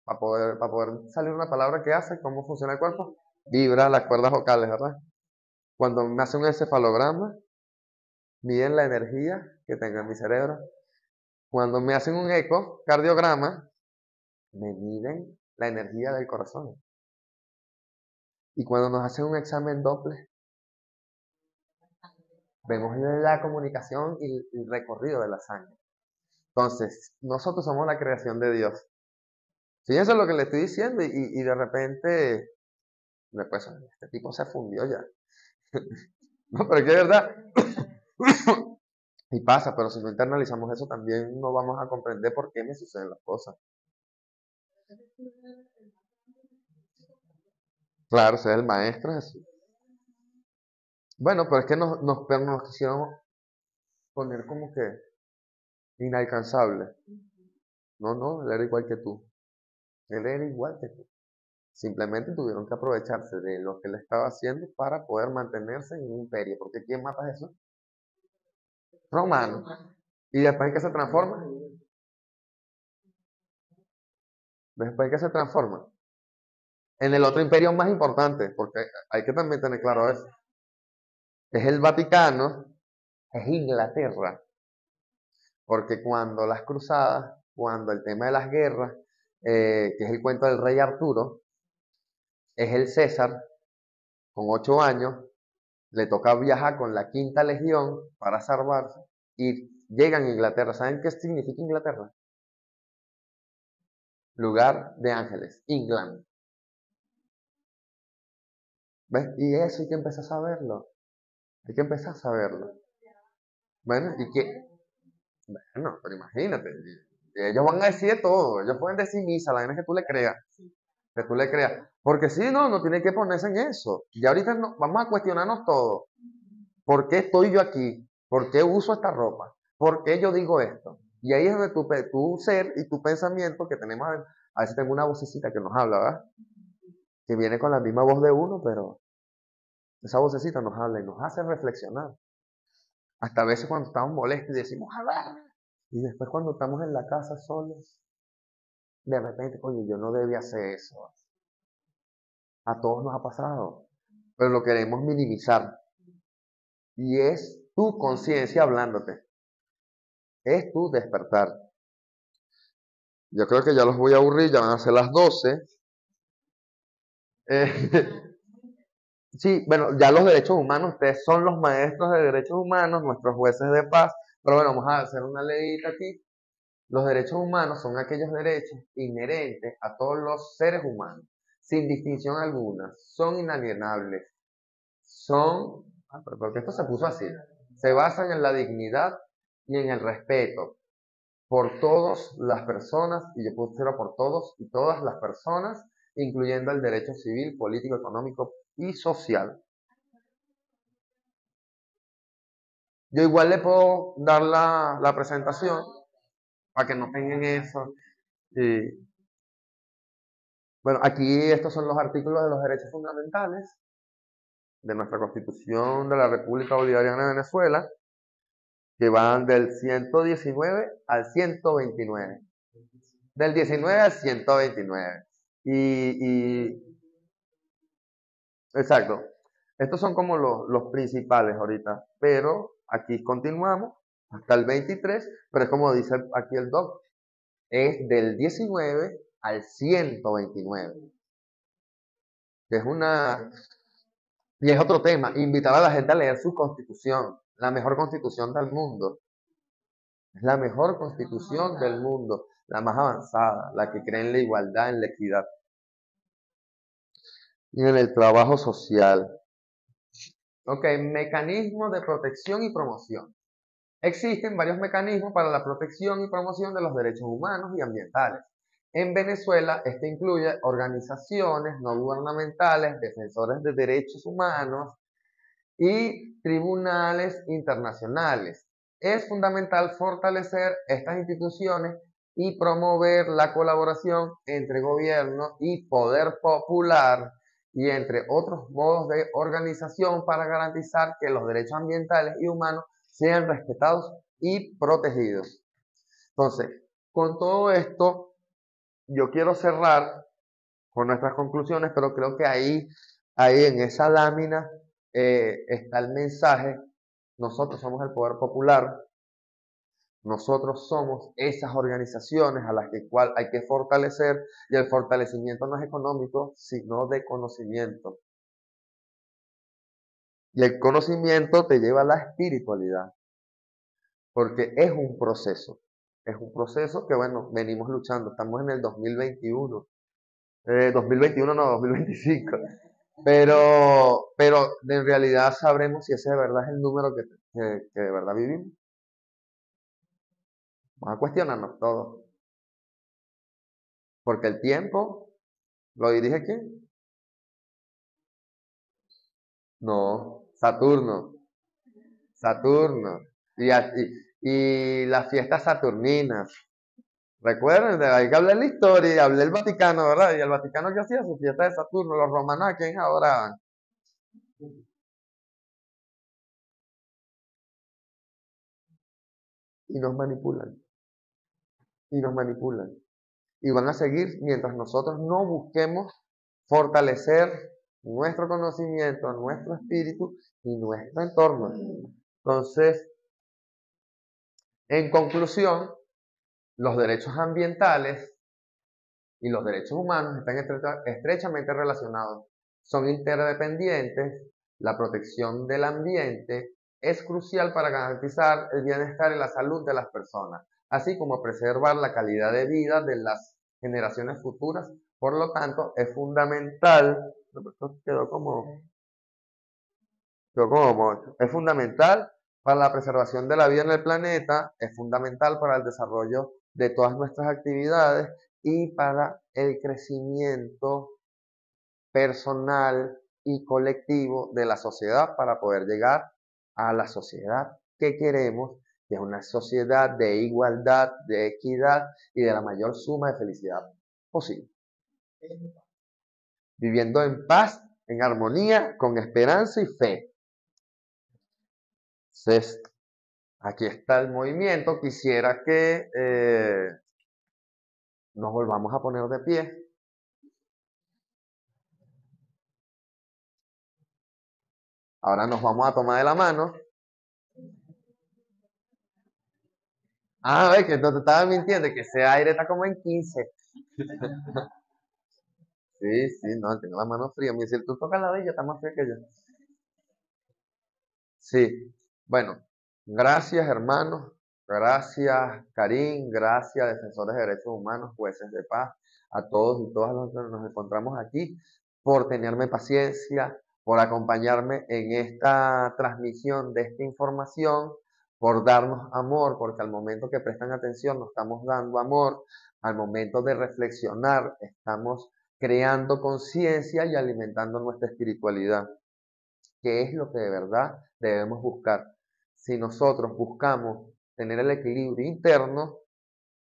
para poder salir una palabra que hace, ¿cómo funciona el cuerpo? Vibra las cuerdas vocales, ¿verdad? Cuando me hace un encefalograma, miden la energía que tenga en mi cerebro. Cuando me hacen un ecocardiograma, me miden la energía del corazón. Y cuando nos hacen un examen Doppler, vemos la comunicación y el recorrido de la sangre. Entonces, nosotros somos la creación de Dios. Fíjense lo que le estoy diciendo y de repente, después, este tipo se fundió ya. No, pero es que es verdad. Y pasa, pero si no internalizamos eso también no vamos a comprender por qué me suceden las cosas. Claro, ese es el maestro Jesús. Bueno, pero es que pero nos quisieron poner como que inalcanzable. No, él era igual que tú. Él era igual que tú. Simplemente tuvieron que aprovecharse de lo que él estaba haciendo para poder mantenerse en un imperio. Porque ¿quién mata a Jesús? Romano. ¿Y después en qué se transforma? Después en qué se transforma. En el otro imperio más importante, porque hay que también tener claro eso. Es el Vaticano, es Inglaterra. Porque cuando las cruzadas, cuando el tema de las guerras, que es el cuento del rey Arturo, es el César, con 8 años, le toca viajar con la quinta legión para salvarse y llegan a Inglaterra. ¿Saben qué significa Inglaterra? Lugar de ángeles, England. ¿Ves? Y eso hay que empezar a saberlo. Hay que empezar a saberlo. Bueno, bueno, pero imagínate, ellos van a decir todo, ellos pueden decir misa, la vaina es que tú le creas, que tú le creas. Porque si no tiene que ponerse en eso. Y ahorita vamos a cuestionarnos todo. ¿Por qué estoy yo aquí? ¿Por qué uso esta ropa? ¿Por qué yo digo esto? Y ahí es donde tu ser y tu pensamiento que tenemos, a veces tengo una vocecita que nos habla, ¿verdad? Que viene con la misma voz de uno, pero esa vocecita nos habla y nos hace reflexionar. Hasta a veces cuando estamos molestos y decimos, a ver. Y después cuando estamos en la casa solos, de repente, oye, yo no debía hacer eso. A todos nos ha pasado, pero lo queremos minimizar. Y es tu conciencia hablándote. Es tu despertar. Yo creo que ya los voy a aburrir, ya van a ser las 12. Sí, bueno, ya los derechos humanos, ustedes son los maestros de derechos humanos, nuestros jueces de paz, pero bueno, vamos a hacer una leyita aquí. Los derechos humanos son aquellos derechos inherentes a todos los seres humanos, sin distinción alguna, son inalienables, porque esto se puso así, se basan en la dignidad y en el respeto por todas las personas, y yo pusiera por todos y todas las personas, incluyendo el derecho civil, político, económico y social. Yo igual le puedo dar la presentación para que no tengan eso. Y, bueno, aquí estos son los artículos de los derechos fundamentales de nuestra Constitución de la República Bolivariana de Venezuela, que van del 119 al 129. Del 19 al 129. Exacto. Estos son como los principales ahorita, pero aquí continuamos hasta el 23, pero es como dice aquí el doc, es del 19 al 129. Que es y es otro tema, invitar a la gente a leer su constitución, la mejor constitución del mundo. Es la mejor constitución del mundo, la más avanzada, la que cree en la igualdad, en la equidad y en el trabajo social. Ok, mecanismos de protección y promoción. Existen varios mecanismos para la protección y promoción de los derechos humanos y ambientales. En Venezuela, este incluye organizaciones no gubernamentales, defensores de derechos humanos y tribunales internacionales. Es fundamental fortalecer estas instituciones y promover la colaboración entre gobierno y poder popular y entre otros modos de organización para garantizar que los derechos ambientales y humanos sean respetados y protegidos. Entonces, con todo esto, yo quiero cerrar con nuestras conclusiones, pero creo que ahí en esa lámina está el mensaje. Nosotros somos el poder popular, nosotros somos esas organizaciones a las cual hay que fortalecer, y el fortalecimiento no es económico, sino de conocimiento. Y el conocimiento te lleva a la espiritualidad, porque es un proceso que, bueno, venimos luchando, estamos en el 2021, 2021 no, 2025, pero en realidad sabremos si ese de verdad es el número que de verdad vivimos. Vamos a cuestionarnos todo, porque el tiempo, ¿lo dirige quién? No, Saturno. Saturno. Y las fiestas saturninas. Recuerden, hay que hablar de la historia, y hablé del Vaticano, ¿verdad? Y el Vaticano que hacía su fiesta de Saturno, los romanos a quién adoraban. Y nos manipulan. Y nos manipulan. Y van a seguir mientras nosotros no busquemos fortalecer nuestro conocimiento, nuestro espíritu y nuestro entorno. Entonces, en conclusión, los derechos ambientales y los derechos humanos están estrechamente relacionados, son interdependientes. La protección del ambiente es crucial para garantizar el bienestar y la salud de las personas, así como preservar la calidad de vida de las generaciones futuras. Por lo tanto, es fundamental, es fundamental para la preservación de la vida en el planeta, es fundamental para el desarrollo de todas nuestras actividades y para el crecimiento personal y colectivo de la sociedad para poder llegar a la sociedad que queremos, que es una sociedad de igualdad, de equidad y de la mayor suma de felicidad posible. Viviendo en paz, en armonía, con esperanza y fe. Entonces, aquí está el movimiento. Quisiera que nos volvamos a poner de pie. Ahora nos vamos a tomar de la mano. Ve que no te estaba mintiendo, que ese aire está como en 15. Sí, no, tengo la mano fría. Me dice, tú tocas la de ella, está más fría que yo. Sí, bueno, gracias hermanos, gracias Karim, gracias defensores de derechos humanos, jueces de paz, a todos y todas los que nos encontramos aquí, por tenerme paciencia, por acompañarme en esta transmisión de esta información, por darnos amor, porque al momento que prestan atención nos estamos dando amor, al momento de reflexionar estamos creando conciencia y alimentando nuestra espiritualidad, que es lo que de verdad debemos buscar. Si nosotros buscamos tener el equilibrio interno,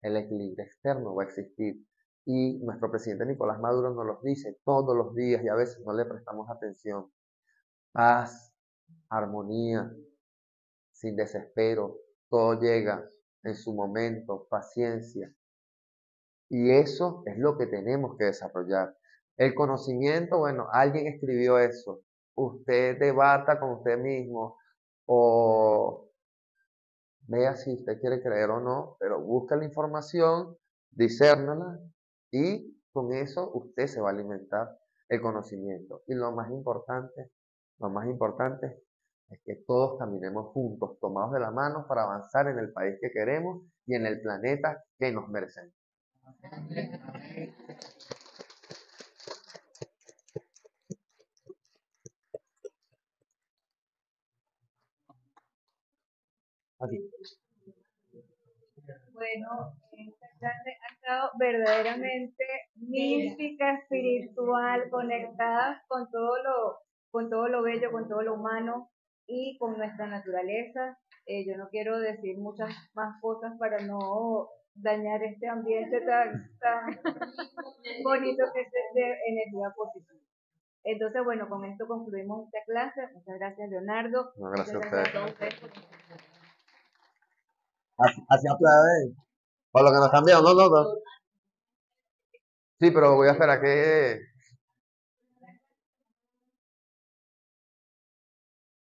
el equilibrio externo va a existir. Y nuestro presidente Nicolás Maduro nos lo dice todos los días y a veces no le prestamos atención. Paz, armonía, sin desespero, todo llega en su momento, paciencia. Y eso es lo que tenemos que desarrollar. El conocimiento, bueno, alguien escribió eso. Usted debata con usted mismo o vea si usted quiere creer o no, pero busca la información, discérnala y con eso usted se va a alimentar el conocimiento. Y lo más importante es que todos caminemos juntos, tomados de la mano para avanzar en el país que queremos y en el planeta que nos merecemos. Aquí. Bueno, esta clase ha estado verdaderamente mística, espiritual, conectada con todo lo bello, con todo lo humano y con nuestra naturaleza. Yo no quiero decir muchas más cosas para no dañar este ambiente tan bonito que es de energía positiva. Entonces, bueno, con esto concluimos esta clase. Muchas gracias, Leonardo. No, gracias Muchas a gracias a ustedes. todos ustedes. Así aplaude. Por lo que nos están viendo, no. Sí, pero voy a esperar que